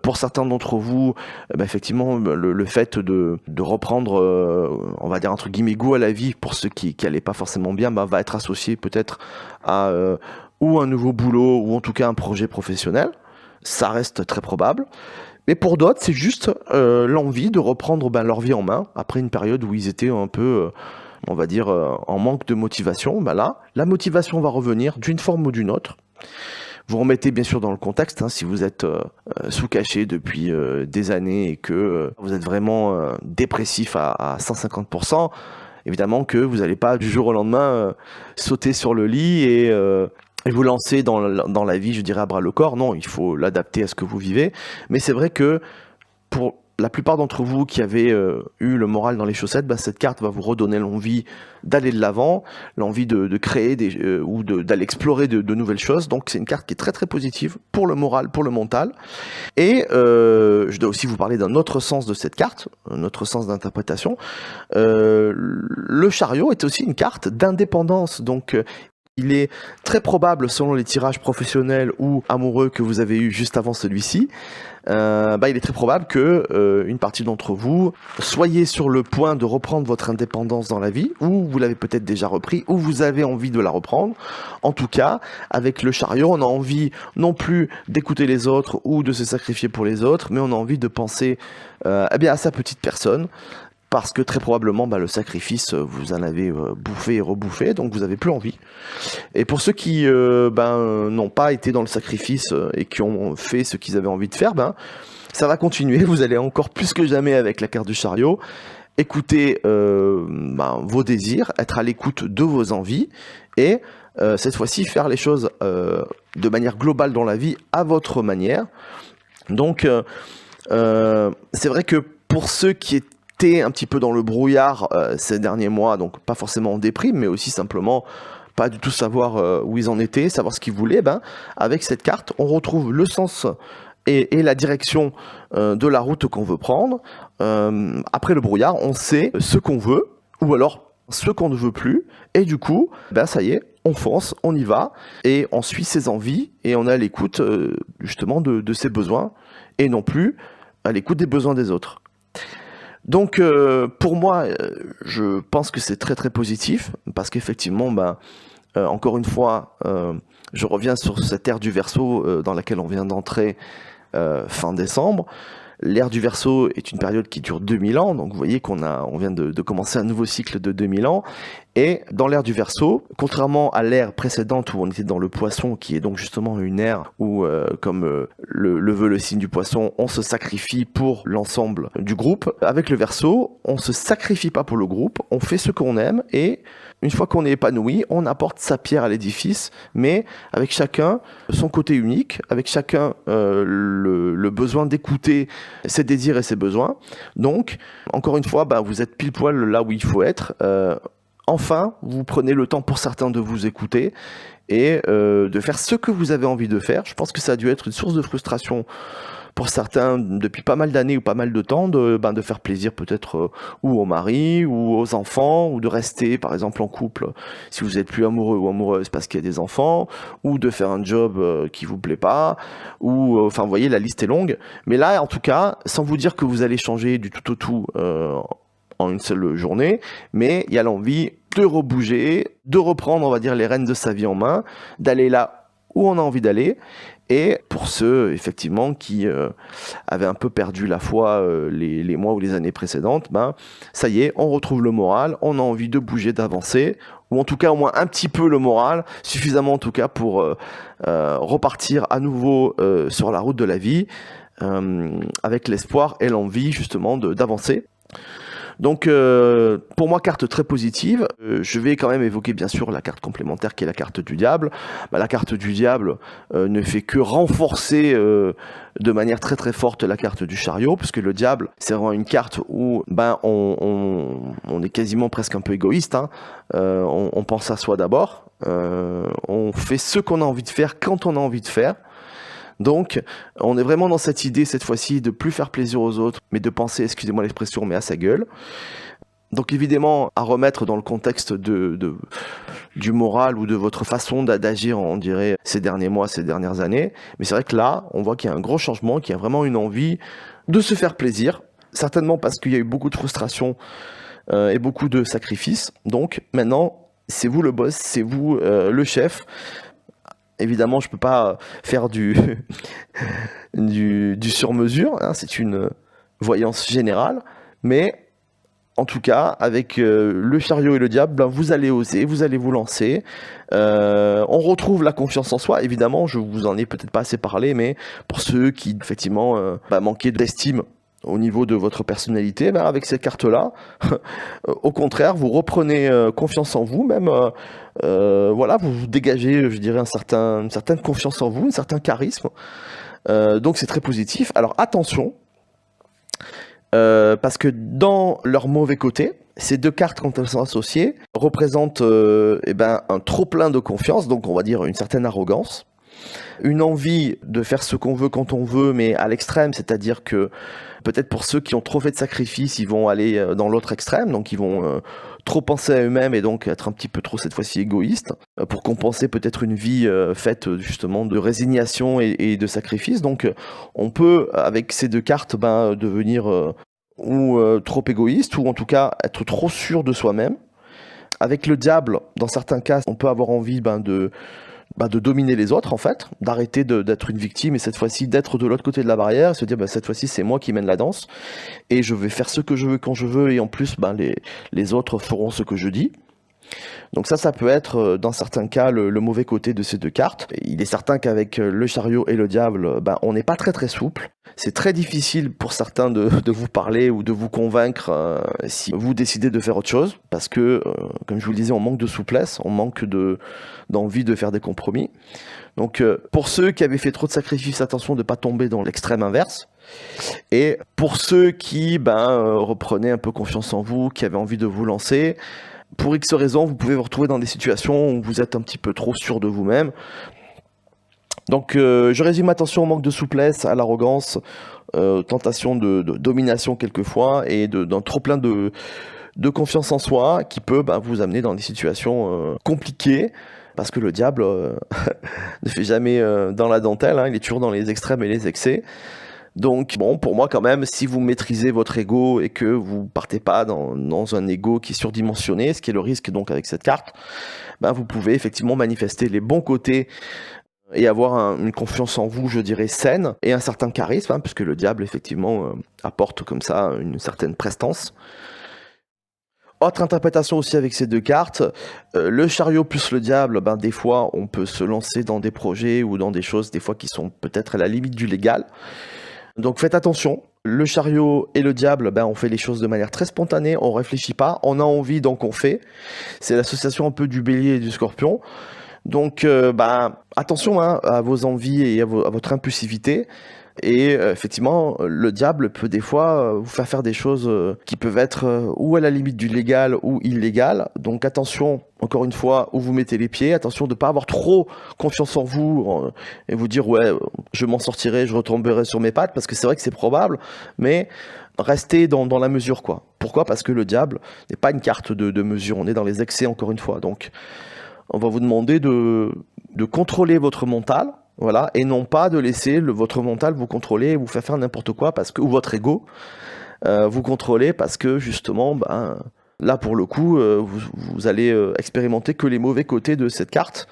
pour certains d'entre vous, effectivement, le fait de reprendre, on va dire, entre guillemets, goût à la vie, pour ceux qui n'allaient pas forcément bien, va être associé peut-être à ou un nouveau boulot, ou en tout cas un projet professionnel. Ça reste très probable. Mais pour d'autres, c'est juste l'envie de reprendre leur vie en main après une période où ils étaient un peu, on va dire, en manque de motivation. Là, la motivation va revenir d'une forme ou d'une autre. Vous remettez bien sûr dans le contexte, hein, si vous êtes sous-caché depuis des années et que vous êtes vraiment dépressif à 150%, évidemment que vous n'allez pas du jour au lendemain sauter sur le lit et vous lancer dans la vie, je dirais, à bras le corps. Non, il faut l'adapter à ce que vous vivez. Mais c'est vrai que pour la plupart d'entre vous qui avez eu le moral dans les chaussettes, cette carte va vous redonner l'envie d'aller de l'avant, l'envie de créer ou d'aller explorer de nouvelles choses. Donc c'est une carte qui est très très positive pour le moral, pour le mental. Et je dois aussi vous parler d'un autre sens de cette carte, un autre sens d'interprétation. Le chariot est aussi une carte d'indépendance. Donc il est très probable, selon les tirages professionnels ou amoureux que vous avez eu juste avant celui-ci, il est très probable que une partie d'entre vous soyez sur le point de reprendre votre indépendance dans la vie, ou vous l'avez peut-être déjà repris, ou vous avez envie de la reprendre. En tout cas, avec le chariot, on a envie non plus d'écouter les autres ou de se sacrifier pour les autres, mais on a envie de penser à sa petite personne. Parce que très probablement, le sacrifice, vous en avez bouffé et rebouffé, donc vous n'avez plus envie. Et pour ceux qui n'ont pas été dans le sacrifice et qui ont fait ce qu'ils avaient envie de faire, ça va continuer. Vous allez encore plus que jamais avec la carte du chariot écouter vos désirs, être à l'écoute de vos envies et cette fois-ci faire les choses de manière globale dans la vie à votre manière. Donc c'est vrai que pour ceux qui étaient un petit peu dans le brouillard ces derniers mois, donc pas forcément en déprime, mais aussi simplement pas du tout savoir où ils en étaient, savoir ce qu'ils voulaient, avec cette carte, on retrouve le sens et la direction de la route qu'on veut prendre. Après le brouillard, on sait ce qu'on veut, ou alors ce qu'on ne veut plus, et du coup, ça y est, on fonce, on y va, et on suit ses envies, et on est à l'écoute justement de ses besoins, et non plus à l'écoute des besoins des autres. Donc pour moi, je pense que c'est très très positif, parce qu'effectivement, encore une fois, je reviens sur cette ère du Verseau dans laquelle on vient d'entrer fin décembre. L'ère du Verseau est une période qui dure 2000 ans, donc vous voyez on vient de commencer un nouveau cycle de 2000 ans. Et dans l'ère du Verseau, contrairement à l'ère précédente où on était dans le Poisson, qui est donc justement une ère où, comme le veut le signe du Poisson, on se sacrifie pour l'ensemble du groupe. Avec le Verseau, on se sacrifie pas pour le groupe, on fait ce qu'on aime et une fois qu'on est épanoui, on apporte sa pierre à l'édifice, mais avec chacun son côté unique, avec chacun le besoin d'écouter ses désirs et ses besoins. Donc, encore une fois, vous êtes pile poil là où il faut être. Enfin, vous prenez le temps pour certains de vous écouter et de faire ce que vous avez envie de faire. Je pense que ça a dû être une source de frustration pour certains depuis pas mal d'années ou pas mal de temps de faire plaisir peut-être ou au mari ou aux enfants, ou de rester par exemple en couple si vous êtes plus amoureux ou amoureuse parce qu'il y a des enfants, ou de faire un job qui vous plaît pas, ou enfin vous voyez, la liste est longue. Mais là en tout cas, sans vous dire que vous allez changer du tout au tout en une seule journée, mais il y a l'envie de rebouger, de reprendre, on va dire, les rênes de sa vie en main, d'aller là où on a envie d'aller. Et pour ceux, effectivement, qui avaient un peu perdu la foi les mois ou les années précédentes, ben, ça y est, on retrouve le moral, on a envie de bouger, d'avancer, ou en tout cas au moins un petit peu le moral, suffisamment en tout cas pour repartir à nouveau sur la route de la vie, avec l'espoir et l'envie justement d'avancer. Donc pour moi, carte très positive. Je vais quand même évoquer bien sûr la carte complémentaire qui est la carte du diable. La carte du diable ne fait que renforcer de manière très très forte la carte du chariot, puisque le diable, c'est vraiment une carte où on est quasiment presque un peu égoïste. Hein. On pense à soi d'abord. On fait ce qu'on a envie de faire quand on a envie de faire. Donc, on est vraiment dans cette idée, cette fois-ci, de plus faire plaisir aux autres, mais de penser, excusez-moi l'expression, mais à sa gueule. Donc, évidemment, à remettre dans le contexte du moral ou de votre façon d'agir, on dirait, ces derniers mois, ces dernières années. Mais c'est vrai que là, on voit qu'il y a un gros changement, qu'il y a vraiment une envie de se faire plaisir, certainement parce qu'il y a eu beaucoup de frustration et beaucoup de sacrifices. Donc, maintenant, c'est vous le boss, c'est vous le chef. Évidemment, je peux pas faire du sur-mesure, hein, c'est une voyance générale, mais en tout cas, avec le chariot et le diable, ben, vous allez oser, vous allez vous lancer. On retrouve la confiance en soi, évidemment, je vous en ai peut-être pas assez parlé, mais pour ceux qui, effectivement, manquaient d'estime au niveau de votre personnalité, ben avec ces cartes-là, au contraire, vous reprenez confiance en vous, même voilà, vous dégagez, je dirais, une certaine confiance en vous, un certain charisme. Donc c'est très positif. Alors attention, parce que dans leur mauvais côté, ces deux cartes, quand elles sont associées, représentent un trop-plein de confiance, donc on va dire une certaine arrogance, une envie de faire ce qu'on veut quand on veut, mais à l'extrême, c'est-à-dire que peut-être pour ceux qui ont trop fait de sacrifices, ils vont aller dans l'autre extrême, donc ils vont trop penser à eux-mêmes et donc être un petit peu trop cette fois-ci égoïstes, pour compenser peut-être une vie faite justement de résignation et de sacrifice. Donc on peut, avec ces deux cartes, devenir trop égoïste, ou en tout cas être trop sûr de soi-même. Avec le diable, dans certains cas, on peut avoir envie de dominer les autres en fait, d'arrêter d'être une victime et cette fois-ci d'être de l'autre côté de la barrière et se dire cette fois-ci c'est moi qui mène la danse et je vais faire ce que je veux quand je veux et en plus les autres feront ce que je dis. Donc ça peut être dans certains cas le mauvais côté de ces deux cartes. Et il est certain qu'avec le chariot et le diable, on n'est pas très très souple. C'est très difficile pour certains de vous parler ou de vous convaincre si vous décidez de faire autre chose, parce que, comme je vous le disais, on manque de souplesse, on manque d'envie de faire des compromis. Donc pour ceux qui avaient fait trop de sacrifices, attention de ne pas tomber dans l'extrême inverse. Et pour ceux qui reprenaient un peu confiance en vous, qui avaient envie de vous lancer, pour X raisons, vous pouvez vous retrouver dans des situations où vous êtes un petit peu trop sûr de vous-même. Donc je résume, attention au manque de souplesse, à l'arrogance, tentation de domination quelquefois, et d'un trop plein de confiance en soi qui peut vous amener dans des situations compliquées, parce que le diable ne fait jamais dans la dentelle, hein, il est toujours dans les extrêmes et les excès. Donc bon, pour moi quand même, si vous maîtrisez votre ego et que vous partez pas dans un ego qui est surdimensionné, ce qui est le risque donc avec cette carte, vous pouvez effectivement manifester les bons côtés et avoir une confiance en vous, je dirais, saine, et un certain charisme, hein, puisque le diable effectivement apporte comme ça une certaine prestance. Autre interprétation aussi avec ces deux cartes, le chariot plus le diable, des fois on peut se lancer dans des projets ou dans des choses des fois qui sont peut-être à la limite du légal. Donc faites attention, le chariot et le diable, on fait les choses de manière très spontanée, on réfléchit pas, on a envie donc on fait. C'est l'association un peu du bélier et du scorpion. Donc attention à vos envies et à votre impulsivité. Et effectivement, le diable peut des fois vous faire des choses qui peuvent être ou à la limite du légal ou illégal. Donc attention, encore une fois, où vous mettez les pieds. Attention de ne pas avoir trop confiance en vous et vous dire ouais, je m'en sortirai, je retomberai sur mes pattes, parce que c'est vrai que c'est probable, mais restez dans la mesure, quoi. Pourquoi ? Parce que le diable n'est pas une carte de mesure, on est dans les excès encore une fois. Donc on va vous demander de contrôler votre mental. Voilà, et non pas de laisser votre mental vous contrôler et vous faire n'importe quoi, ou votre ego vous contrôler, parce que justement, là pour le coup, vous allez expérimenter que les mauvais côtés de cette carte.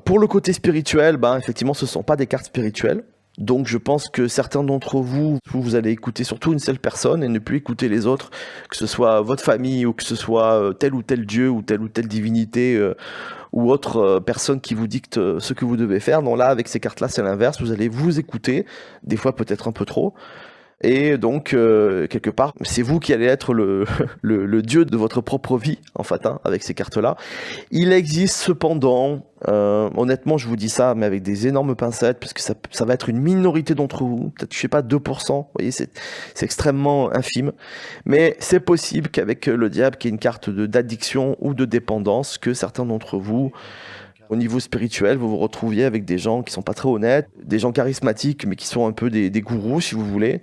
Pour le côté spirituel, effectivement, ce ne sont pas des cartes spirituelles. Donc je pense que certains d'entre vous, vous allez écouter surtout une seule personne et ne plus écouter les autres, que ce soit votre famille ou que ce soit tel ou tel dieu ou telle divinité ou autre personne qui vous dicte ce que vous devez faire. Non, là, avec ces cartes-là, c'est l'inverse. Vous allez vous écouter, des fois peut-être un peu trop. Et donc, quelque part, c'est vous qui allez être le dieu de votre propre vie, en fait, avec ces cartes-là. Il existe cependant, honnêtement, je vous dis ça, mais avec des énormes pincettes, parce que ça va être une minorité d'entre vous, peut-être, je sais pas, 2%, vous voyez, c'est extrêmement infime. Mais c'est possible qu'avec le diable, qui est une carte d'addiction ou de dépendance, que certains d'entre vous, au niveau spirituel, vous vous retrouviez avec des gens qui sont pas très honnêtes, des gens charismatiques, mais qui sont un peu des gourous, si vous voulez,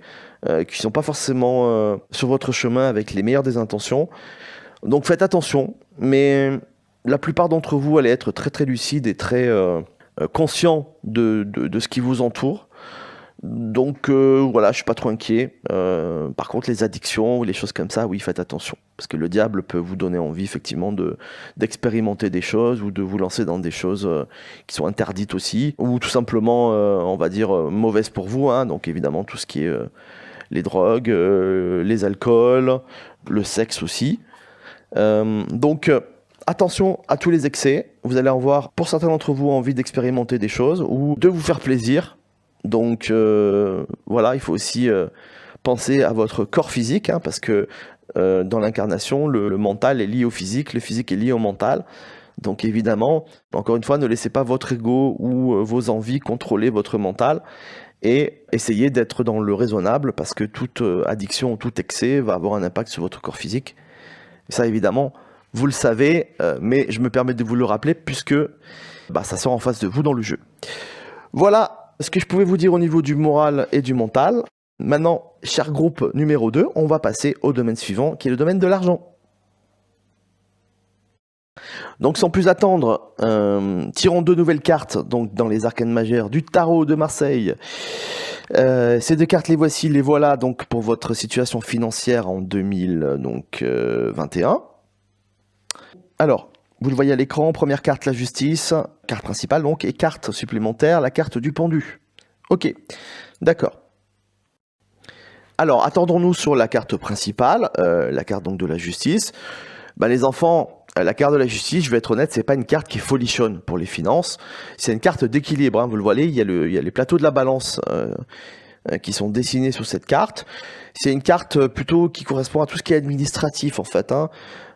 qui sont pas forcément sur votre chemin avec les meilleures des intentions. Donc faites attention, mais la plupart d'entre vous allez être très très lucide et très conscient de ce qui vous entoure. Donc voilà, je suis pas trop inquiet. Par contre, les addictions ou les choses comme ça, oui, faites attention. Parce que le diable peut vous donner envie, effectivement, d'expérimenter des choses ou de vous lancer dans des choses qui sont interdites aussi, ou tout simplement, on va dire, mauvaises pour vous. Donc évidemment, tout ce qui est les drogues, les alcools, le sexe aussi. Donc attention à tous les excès. Vous allez avoir, pour certains d'entre vous, envie d'expérimenter des choses ou de vous faire plaisir. Donc voilà, il faut aussi penser à votre corps physique, parce que dans l'incarnation, le mental est lié au physique, le physique est lié au mental. Donc évidemment, encore une fois, ne laissez pas votre ego ou vos envies contrôler votre mental et essayez d'être dans le raisonnable, parce que toute addiction ou tout excès va avoir un impact sur votre corps physique. Et ça, évidemment, vous le savez, mais je me permets de vous le rappeler puisque ça sort en face de vous dans le jeu. Voilà ce que je pouvais vous dire au niveau du moral et du mental. Maintenant, cher groupe numéro 2, on va passer au domaine suivant, qui est le domaine de l'argent. Donc sans plus attendre, tirons 2 nouvelles cartes donc, dans les arcanes majeures du tarot de Marseille. Ces 2 cartes, les voici, les voilà donc pour votre situation financière en 2021. Alors, vous le voyez à l'écran, première carte, la justice, carte principale donc, et carte supplémentaire, la carte du pendu. Ok, d'accord. Alors, attendons-nous sur la carte principale, la carte donc de la justice. Les enfants, la carte de la justice, je vais être honnête, c'est pas une carte qui est folichonne pour les finances. C'est une carte d'équilibre, vous le voyez, il y a les plateaux de la balance qui sont dessinés sur cette carte. C'est une carte plutôt qui correspond à tout ce qui est administratif en fait.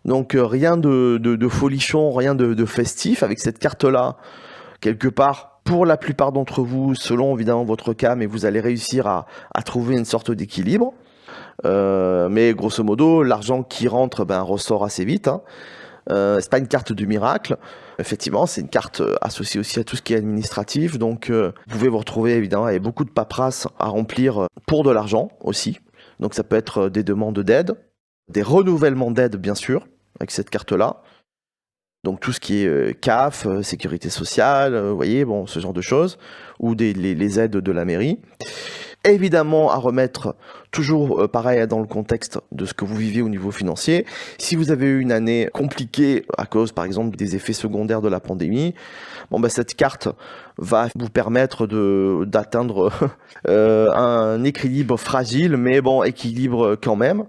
Donc rien de folichon, rien de festif avec cette carte-là. Quelque part, pour la plupart d'entre vous, selon évidemment votre cas, mais vous allez réussir à trouver une sorte d'équilibre. Mais grosso modo, l'argent qui rentre ressort assez vite. C'est pas une carte du miracle. Effectivement, c'est une carte associée aussi à tout ce qui est administratif. Donc, vous pouvez vous retrouver évidemment avec beaucoup de paperasse à remplir pour de l'argent aussi. Donc, ça peut être des demandes d'aide, des renouvellements d'aide bien sûr, avec cette carte-là. Donc, tout ce qui est CAF, sécurité sociale, vous voyez, bon, ce genre de choses, ou les aides de la mairie. Évidemment, à remettre toujours pareil dans le contexte de ce que vous vivez au niveau financier. Si vous avez eu une année compliquée à cause, par exemple, des effets secondaires de la pandémie, cette carte va vous permettre d'atteindre un équilibre fragile, mais bon, équilibre quand même.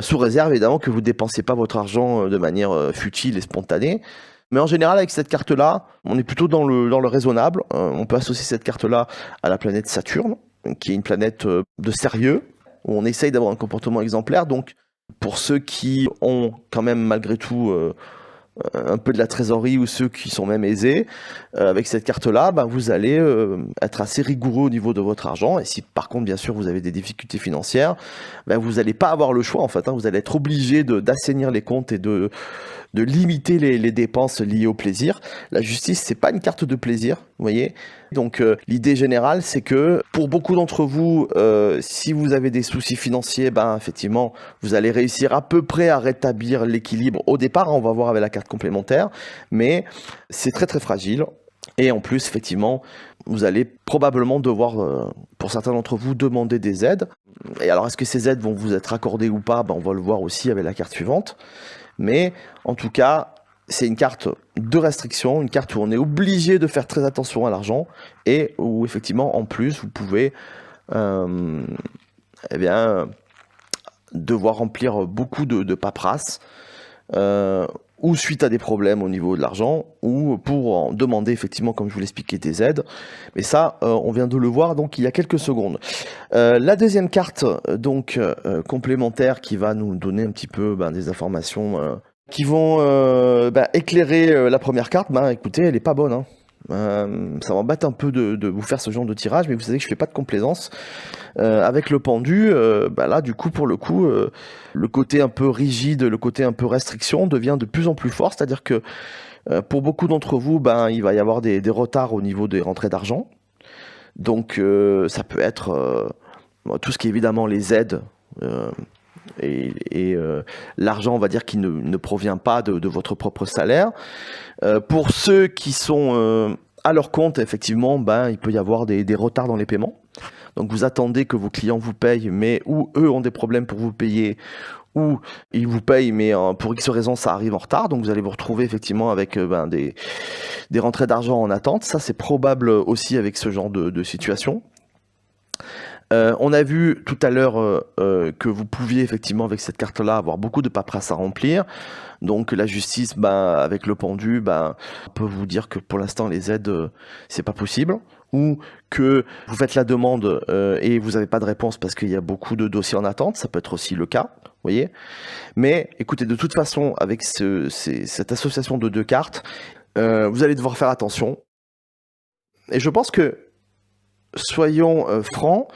Sous réserve évidemment que vous ne dépensez pas votre argent de manière futile et spontanée. Mais en général, avec cette carte-là, on est plutôt dans le raisonnable. On peut associer cette carte-là à la planète Saturne, qui est une planète de sérieux, où on essaye d'avoir un comportement exemplaire. Donc, pour ceux qui ont quand même malgré tout un peu de la trésorerie ou ceux qui sont même aisés, avec cette carte-là, vous allez être assez rigoureux au niveau de votre argent. Et si par contre, bien sûr, vous avez des difficultés financières, vous n'allez pas avoir le choix en fait. Vous allez être obligé d'assainir les comptes et de limiter les dépenses liées au plaisir. La justice, c'est pas une carte de plaisir, vous voyez. Donc l'idée générale, c'est que pour beaucoup d'entre vous, si vous avez des soucis financiers, effectivement, vous allez réussir à peu près à rétablir l'équilibre au départ. On va voir avec la carte complémentaire, mais c'est très très fragile. Et en plus, effectivement, vous allez probablement devoir, pour certains d'entre vous, demander des aides. Et alors, est-ce que ces aides vont vous être accordées ou pas? On va le voir aussi avec la carte suivante. Mais en tout cas, c'est une carte de restriction, une carte où on est obligé de faire très attention à l'argent et où effectivement en plus vous pouvez eh bien, devoir remplir beaucoup de paperasse ou suite à des problèmes au niveau de l'argent ou pour en demander effectivement, comme je vous l'expliquais, des aides. Mais ça, on vient de le voir donc il y a quelques secondes. La deuxième carte donc complémentaire qui va nous donner un petit peu des informations qui vont éclairer la première carte, écoutez, elle est pas bonne. Ça m'embête un peu de vous faire ce genre de tirage, mais vous savez que je fais pas de complaisance. Avec le pendu, là du coup pour le coup, le côté un peu rigide, le côté un peu restriction devient de plus en plus fort, c'est-à-dire que pour beaucoup d'entre vous, il va y avoir des retards au niveau des rentrées d'argent. Donc ça peut être tout ce qui est évidemment les aides et l'argent, on va dire, qui ne provient pas de votre propre salaire. Pour ceux qui sont à leur compte, effectivement, il peut y avoir des retards dans les paiements. Donc vous attendez que vos clients vous payent, mais ou eux ont des problèmes pour vous payer, ou ils vous payent, mais pour X raisons, ça arrive en retard. Donc vous allez vous retrouver effectivement avec des rentrées d'argent en attente. Ça, c'est probable aussi avec ce genre de situation. On a vu tout à l'heure que vous pouviez effectivement avec cette carte-là avoir beaucoup de paperasse à remplir. Donc la justice, avec le pendu, on peut vous dire que pour l'instant les aides, c'est pas possible. Ou que vous faites la demande et vous n'avez pas de réponse parce qu'il y a beaucoup de dossiers en attente. Ça peut être aussi le cas, vous voyez. Mais écoutez, de toute façon, avec cette association de deux cartes, vous allez devoir faire attention. Et je pense que, soyons francs,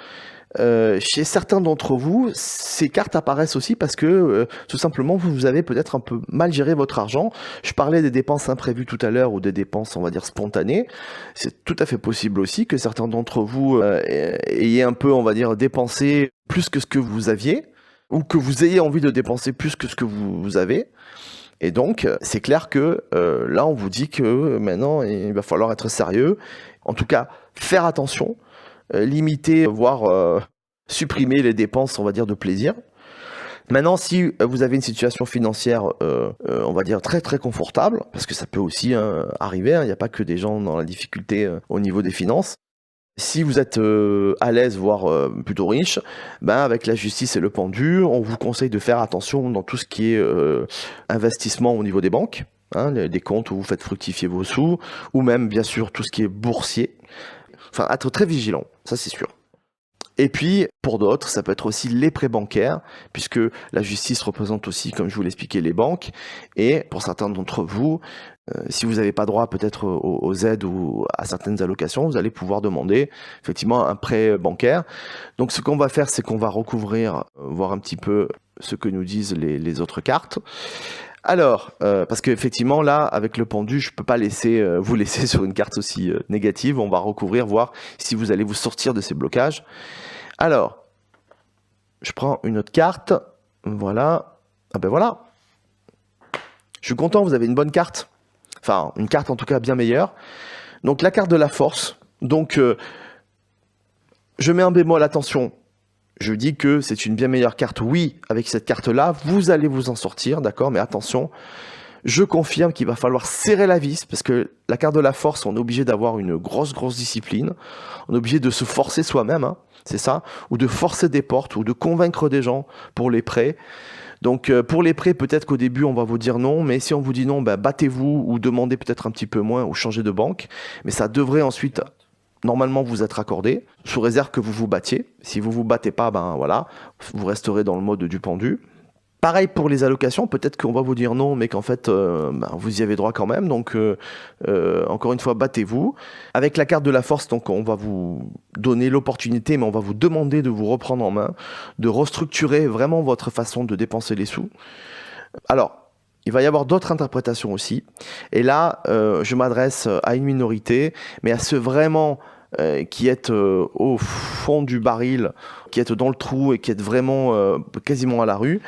chez certains d'entre vous, ces cartes apparaissent aussi parce que tout simplement vous avez peut-être un peu mal géré votre argent. Je parlais des dépenses imprévues tout à l'heure ou des dépenses, on va dire, spontanées. C'est tout à fait possible aussi que certains d'entre vous ayez un peu, on va dire, dépensé plus que ce que vous aviez ou que vous ayez envie de dépenser plus que ce que vous avez. Et donc, c'est clair que là, on vous dit que maintenant, il va falloir être sérieux. En tout cas, faire attention. Limiter, voire supprimer les dépenses, on va dire, de plaisir. Maintenant, si vous avez une situation financière, on va dire, très très confortable, parce que ça peut aussi arriver, il n'y a pas que des gens dans la difficulté au niveau des finances. Si vous êtes à l'aise, voire plutôt riche, avec la justice et le pendu, on vous conseille de faire attention dans tout ce qui est investissement au niveau des banques, des comptes où vous faites fructifier vos sous, ou même, bien sûr, tout ce qui est boursier. Enfin, être très vigilant, ça c'est sûr. Et puis, pour d'autres, ça peut être aussi les prêts bancaires, puisque la justice représente aussi, comme je vous l'expliquais, les banques. Et pour certains d'entre vous, si vous n'avez pas droit peut-être aux aides ou à certaines allocations, vous allez pouvoir demander effectivement un prêt bancaire. Donc ce qu'on va faire, c'est qu'on va recouvrir, voir un petit peu ce que nous disent les autres cartes. Alors, parce qu'effectivement, là, avec le pendu, je ne peux pas vous laisser sur une carte aussi négative. On va recouvrir, voir si vous allez vous sortir de ces blocages. Alors, je prends une autre carte. Voilà. Ah ben voilà. Je suis content, vous avez une bonne carte. Enfin, une carte en tout cas bien meilleure. Donc, la carte de la force. Donc, je mets un bémol, attention. Je dis que c'est une bien meilleure carte. Oui, avec cette carte-là, vous allez vous en sortir, d'accord? Mais attention, je confirme qu'il va falloir serrer la vis parce que la carte de la force, on est obligé d'avoir une grosse discipline. On est obligé de se forcer soi-même, c'est ça? Ou de forcer des portes ou de convaincre des gens pour les prêts. Donc pour les prêts, peut-être qu'au début, on va vous dire non. Mais si on vous dit non, battez-vous ou demandez peut-être un petit peu moins ou changez de banque. Mais ça devrait ensuite... normalement vous être accordé, sous réserve que vous vous battiez. Si vous vous battez pas, voilà, vous resterez dans le mode du pendu. Pareil pour les allocations, peut-être qu'on va vous dire non, mais qu'en fait, vous y avez droit quand même. Donc, encore une fois, battez-vous. Avec la carte de la force, donc, on va vous donner l'opportunité, mais on va vous demander de vous reprendre en main, de restructurer vraiment votre façon de dépenser les sous. Alors, il va y avoir d'autres interprétations aussi. Et là, je m'adresse à une minorité, mais à ceux vraiment qui êtes au fond du baril, qui êtes dans le trou et qui êtes vraiment quasiment à la rue.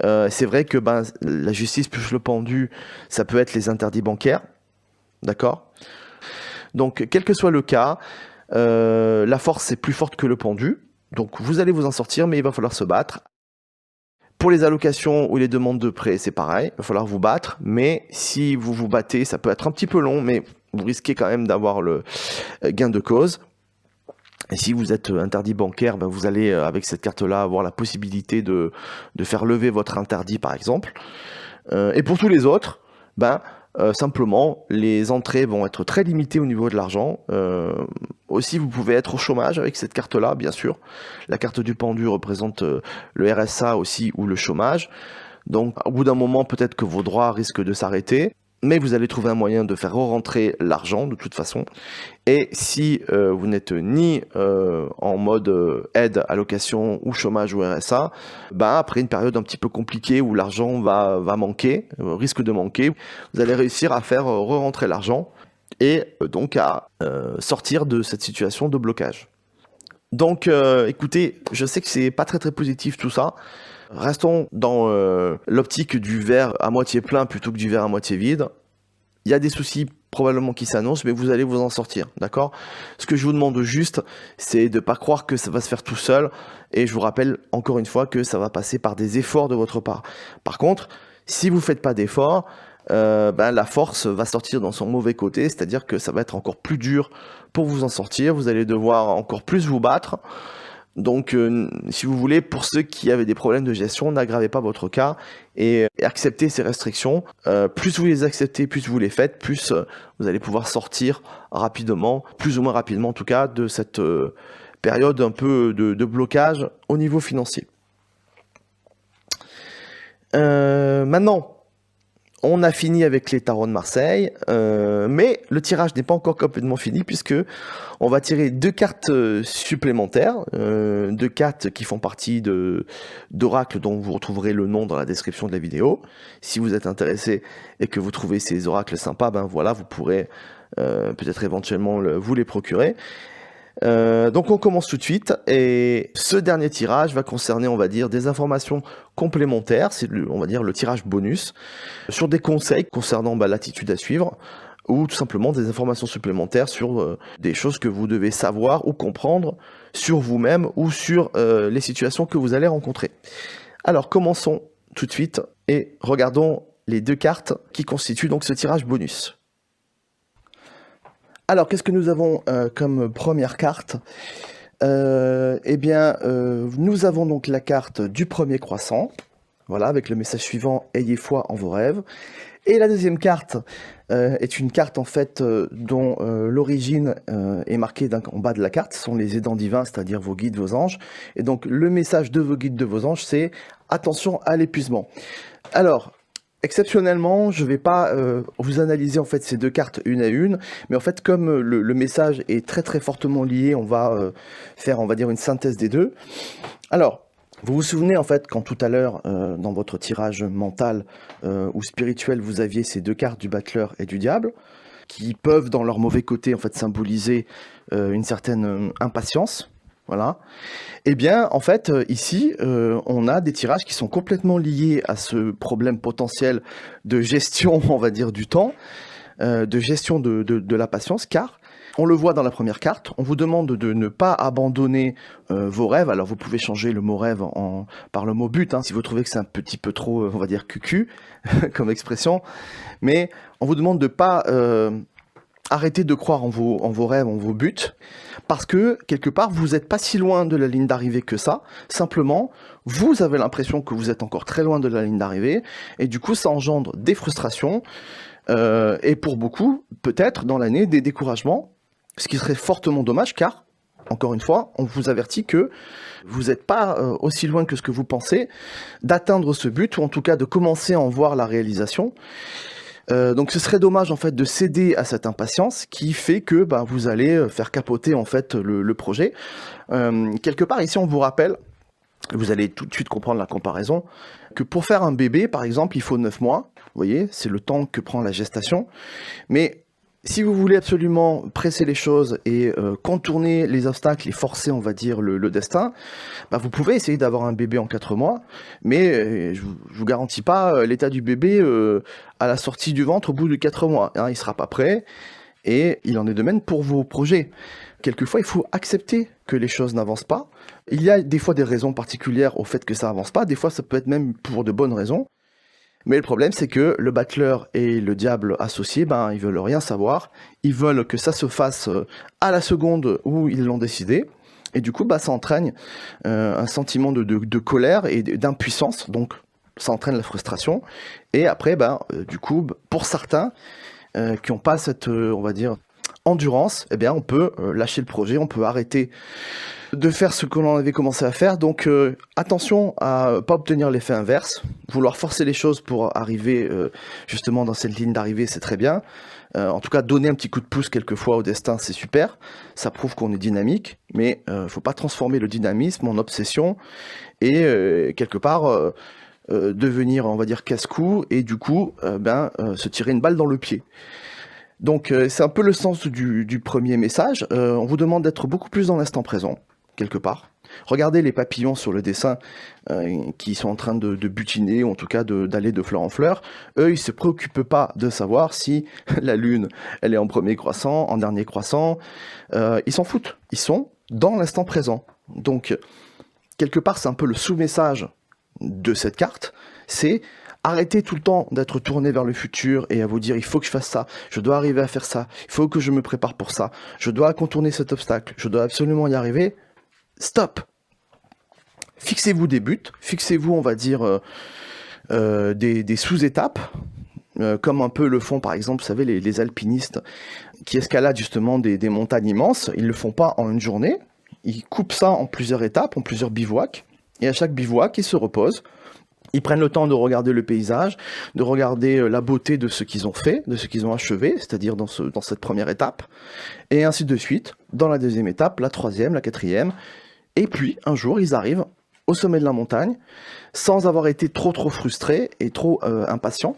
C'est vrai que la justice plus le pendu, ça peut être les interdits bancaires. D'accord ? Donc, quel que soit le cas, la force est plus forte que le pendu. Donc, vous allez vous en sortir, mais il va falloir se battre. Pour les allocations ou les demandes de prêt, c'est pareil, il va falloir vous battre, mais si vous vous battez, ça peut être un petit peu long, mais vous risquez quand même d'avoir le gain de cause. Et si vous êtes interdit bancaire, vous allez, avec cette carte-là, avoir la possibilité de faire lever votre interdit, par exemple. Et pour tous les autres, simplement, les entrées vont être très limitées au niveau de l'argent. Aussi, vous pouvez être au chômage avec cette carte-là, bien sûr. La carte du pendu représente le RSA aussi ou le chômage. Donc, au bout d'un moment, peut-être que vos droits risquent de s'arrêter. Mais vous allez trouver un moyen de faire rentrer l'argent de toute façon. Et si vous n'êtes ni en mode aide, allocation ou chômage ou RSA, après une période un petit peu compliquée où l'argent va manquer, risque de manquer, vous allez réussir à faire re-rentrer l'argent et donc à sortir de cette situation de blocage. Donc écoutez, je sais que c'est pas très positif tout ça. Restons dans l'optique du verre à moitié plein plutôt que du verre à moitié vide. Il y a des soucis probablement qui s'annoncent, mais vous allez vous en sortir, d'accord? Ce que je vous demande juste, c'est de ne pas croire que ça va se faire tout seul. Et je vous rappelle encore une fois que ça va passer par des efforts de votre part. Par contre, si vous ne faites pas d'efforts, la force va sortir dans son mauvais côté, c'est-à-dire que ça va être encore plus dur pour vous en sortir. Vous allez devoir encore plus vous battre. Donc, si vous voulez, pour ceux qui avaient des problèmes de gestion, n'aggravez pas votre cas et acceptez ces restrictions. Plus vous les acceptez, plus vous les faites, plus vous allez pouvoir sortir rapidement, plus ou moins rapidement en tout cas, de cette période un peu de blocage au niveau financier. Maintenant, on a fini avec les tarots de Marseille, mais le tirage n'est pas encore complètement fini puisque on va tirer 2 cartes supplémentaires, 2 cartes qui font partie d'oracles dont vous retrouverez le nom dans la description de la vidéo. Si vous êtes intéressé et que vous trouvez ces oracles sympas, voilà, vous pourrez peut-être éventuellement vous les procurer. Donc on commence tout de suite et ce dernier tirage va concerner, on va dire, des informations complémentaires, c'est on va dire le tirage bonus, sur des conseils concernant l'attitude à suivre ou tout simplement des informations supplémentaires sur des choses que vous devez savoir ou comprendre sur vous-même ou sur les situations que vous allez rencontrer. Alors commençons tout de suite et regardons les 2 cartes qui constituent donc ce tirage bonus. Alors, qu'est-ce que nous avons comme première carte? Nous avons donc la carte du premier croissant, voilà, avec le message suivant « Ayez foi en vos rêves ». Et la deuxième carte est une carte en fait dont l'origine est marquée en bas de la carte, ce sont les aidants divins, c'est-à-dire vos guides, vos anges. Et donc le message de vos guides, de vos anges, c'est « Attention à l'épuisement ». Alors, exceptionnellement, je ne vais pas vous analyser en fait ces 2 cartes une à une, mais en fait comme le message est très fortement lié, on va faire, on va dire, une synthèse des deux. Alors, vous vous souvenez en fait quand tout à l'heure dans votre tirage mental ou spirituel, vous aviez ces 2 cartes du battleur et du diable, qui peuvent dans leur mauvais côté en fait symboliser une certaine impatience. Voilà. Eh bien, en fait, ici, on a des tirages qui sont complètement liés à ce problème potentiel de gestion, on va dire, du temps, de gestion de la patience, car on le voit dans la première carte, on vous demande de ne pas abandonner vos rêves. Alors, vous pouvez changer le mot rêve par le mot but, si vous trouvez que c'est un petit peu trop, on va dire, cucu, comme expression. Mais on vous demande de ne pas arrêter de croire en vos rêves, en vos buts, parce que, quelque part, vous n'êtes pas si loin de la ligne d'arrivée que ça. Simplement, vous avez l'impression que vous êtes encore très loin de la ligne d'arrivée, et du coup, ça engendre des frustrations, et pour beaucoup, peut-être, dans l'année, des découragements, ce qui serait fortement dommage, car, encore une fois, on vous avertit que vous n'êtes pas aussi loin que ce que vous pensez d'atteindre ce but, ou en tout cas de commencer à en voir la réalisation. Donc ce serait dommage en fait de céder à cette impatience qui fait que vous allez faire capoter en fait le projet. Quelque part ici on vous rappelle, vous allez tout de suite comprendre la comparaison, que pour faire un bébé par exemple il faut 9 mois, vous voyez, c'est le temps que prend la gestation, mais si vous voulez absolument presser les choses et contourner les obstacles et forcer, on va dire, le destin, vous pouvez essayer d'avoir un bébé en 4 mois, mais je vous garantis pas l'état du bébé à la sortie du ventre au bout de 4 mois. Il sera pas prêt, et il en est de même pour vos projets. Quelquefois, il faut accepter que les choses n'avancent pas. Il y a des fois des raisons particulières au fait que ça avance pas, des fois ça peut être même pour de bonnes raisons. Mais le problème, c'est que le battleur et le diable associé, ben, ils veulent rien savoir. Ils veulent que ça se fasse à la seconde où ils l'ont décidé. Et du coup, bah, ça entraîne un sentiment de colère et d'impuissance. Donc, ça entraîne la frustration. Et après, ben, du coup, pour certains qui n'ont pas cette, on va dire, endurance, eh bien, on peut lâcher le projet, on peut arrêter de faire ce que l'on avait commencé à faire. Donc attention à pas obtenir l'effet inverse. Vouloir forcer les choses pour arriver justement dans cette ligne d'arrivée, c'est très bien. En tout cas, donner un petit coup de pouce quelquefois au destin, c'est super. Ça prouve qu'on est dynamique, mais faut pas transformer le dynamisme en obsession et quelque part devenir, on va dire, casse-cou et du coup se tirer une balle dans le pied. Donc c'est un peu le sens du premier message. On vous demande d'être beaucoup plus dans l'instant présent, quelque part. Regardez les papillons sur le dessin qui sont en train de butiner, ou en tout cas d'aller de fleur en fleur. Eux, ils se préoccupent pas de savoir si la lune, elle est en premier croissant, en dernier croissant. Ils s'en foutent. Ils sont dans l'instant présent. Donc, quelque part, c'est un peu le sous-message de cette carte. C'est arrêtez tout le temps d'être tourné vers le futur et à vous dire il faut que je fasse ça, je dois arriver à faire ça, il faut que je me prépare pour ça, je dois contourner cet obstacle, je dois absolument y arriver. Stop. Fixez-vous des buts, fixez-vous, on va dire, des sous-étapes, comme un peu le font par exemple, vous savez, les alpinistes qui escaladent justement des montagnes immenses. Ils ne le font pas en une journée, ils coupent ça en plusieurs étapes, en plusieurs bivouacs, et à chaque bivouac, ils se reposent. Ils prennent le temps de regarder le paysage, de regarder la beauté de ce qu'ils ont fait, de ce qu'ils ont achevé, c'est-à-dire dans cette première étape, et ainsi de suite, dans la deuxième étape, la troisième, la quatrième, et puis un jour ils arrivent au sommet de la montagne, sans avoir été trop frustrés et trop impatients,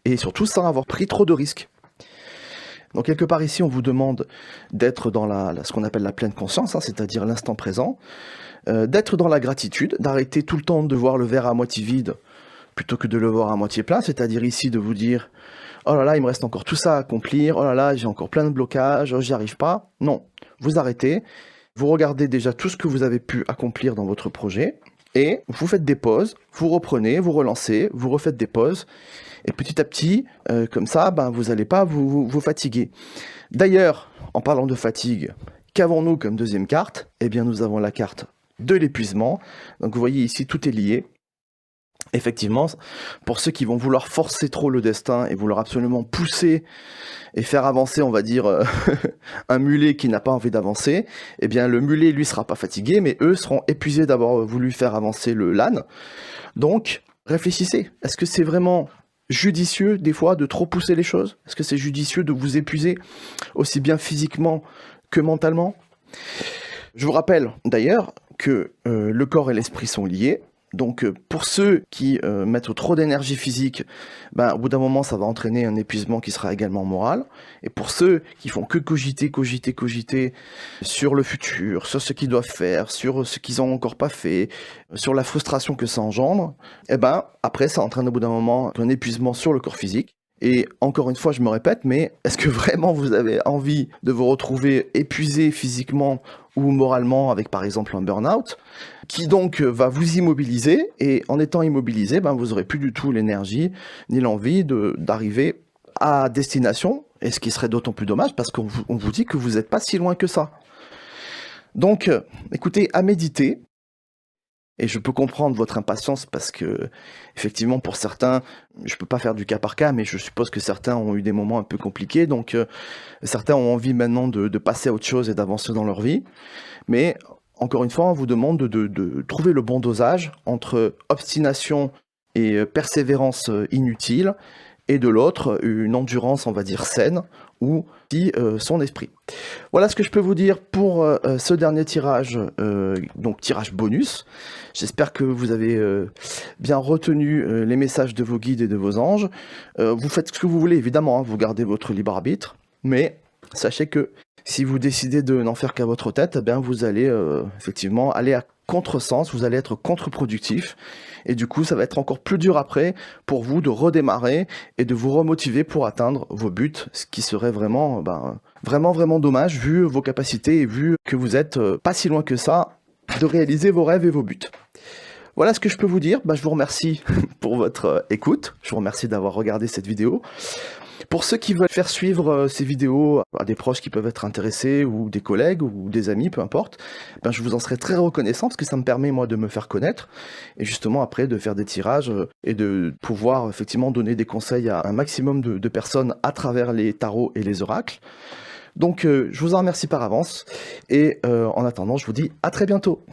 et surtout sans avoir pris trop de risques. Donc quelque part ici, on vous demande d'être dans ce qu'on appelle la pleine conscience, c'est-à-dire l'instant présent, d'être dans la gratitude, d'arrêter tout le temps de voir le verre à moitié vide plutôt que de le voir à moitié plein, c'est-à-dire ici de vous dire « Oh là là, il me reste encore tout ça à accomplir, oh là là, j'ai encore plein de blocages, j'y arrive pas ». Non, vous arrêtez, vous regardez déjà tout ce que vous avez pu accomplir dans votre projet et vous faites des pauses, vous reprenez, vous relancez, vous refaites des pauses et petit à petit, comme ça, vous n'allez pas vous fatiguer. D'ailleurs, en parlant de fatigue, qu'avons-nous comme deuxième carte ? Eh bien, nous avons la carte de l'épuisement. Donc vous voyez ici, tout est lié. Effectivement, pour ceux qui vont vouloir forcer trop le destin et vouloir absolument pousser et faire avancer, on va dire, un mulet qui n'a pas envie d'avancer, eh bien le mulet, lui, sera pas fatigué, mais eux seront épuisés d'avoir voulu faire avancer l'âne. Donc, réfléchissez. Est-ce que c'est vraiment judicieux, des fois, de trop pousser les choses ? Est-ce que c'est judicieux de vous épuiser, aussi bien physiquement que mentalement ? Je vous rappelle, d'ailleurs, que le corps et l'esprit sont liés. Donc pour ceux qui mettent trop d'énergie physique, au bout d'un moment ça va entraîner un épuisement qui sera également moral. Et pour ceux qui font que cogiter sur le futur, sur ce qu'ils doivent faire, sur ce qu'ils n'ont encore pas fait, sur la frustration que ça engendre, après ça entraîne au bout d'un moment un épuisement sur le corps physique. Et encore une fois, je me répète, mais est-ce que vraiment vous avez envie de vous retrouver épuisé physiquement ou moralement avec par exemple un burn-out, qui donc va vous immobiliser, et en étant immobilisé, vous n'aurez plus du tout l'énergie ni l'envie d'arriver à destination, et ce qui serait d'autant plus dommage parce qu'on vous dit que vous n'êtes pas si loin que ça. Donc, écoutez, à méditer. Et je peux comprendre votre impatience parce que, effectivement, pour certains, je peux pas faire du cas par cas, mais je suppose que certains ont eu des moments un peu compliqués, donc certains ont envie maintenant de passer à autre chose et d'avancer dans leur vie. Mais, encore une fois, on vous demande de trouver le bon dosage entre obstination et persévérance inutile, et de l'autre, une endurance, on va dire, saine, ou son esprit. Voilà ce que je peux vous dire pour ce dernier tirage, donc tirage bonus. J'espère que vous avez bien retenu les messages de vos guides et de vos anges. Vous faites ce que vous voulez, évidemment, vous gardez votre libre arbitre, mais sachez que si vous décidez de n'en faire qu'à votre tête, vous allez effectivement aller contresens, vous allez être contre-productif. Et du coup, ça va être encore plus dur après pour vous de redémarrer et de vous remotiver pour atteindre vos buts, ce qui serait vraiment, vraiment dommage vu vos capacités et vu que vous êtes pas si loin que ça de réaliser vos rêves et vos buts. Voilà ce que je peux vous dire. Je vous remercie pour votre écoute. Je vous remercie d'avoir regardé cette vidéo. Pour ceux qui veulent faire suivre ces vidéos à des proches qui peuvent être intéressés, ou des collègues, ou des amis, peu importe, je vous en serais très reconnaissant parce que ça me permet, moi, de me faire connaître et justement après de faire des tirages et de pouvoir effectivement donner des conseils à un maximum de personnes à travers les tarots et les oracles. Donc, je vous en remercie par avance et en attendant, je vous dis à très bientôt.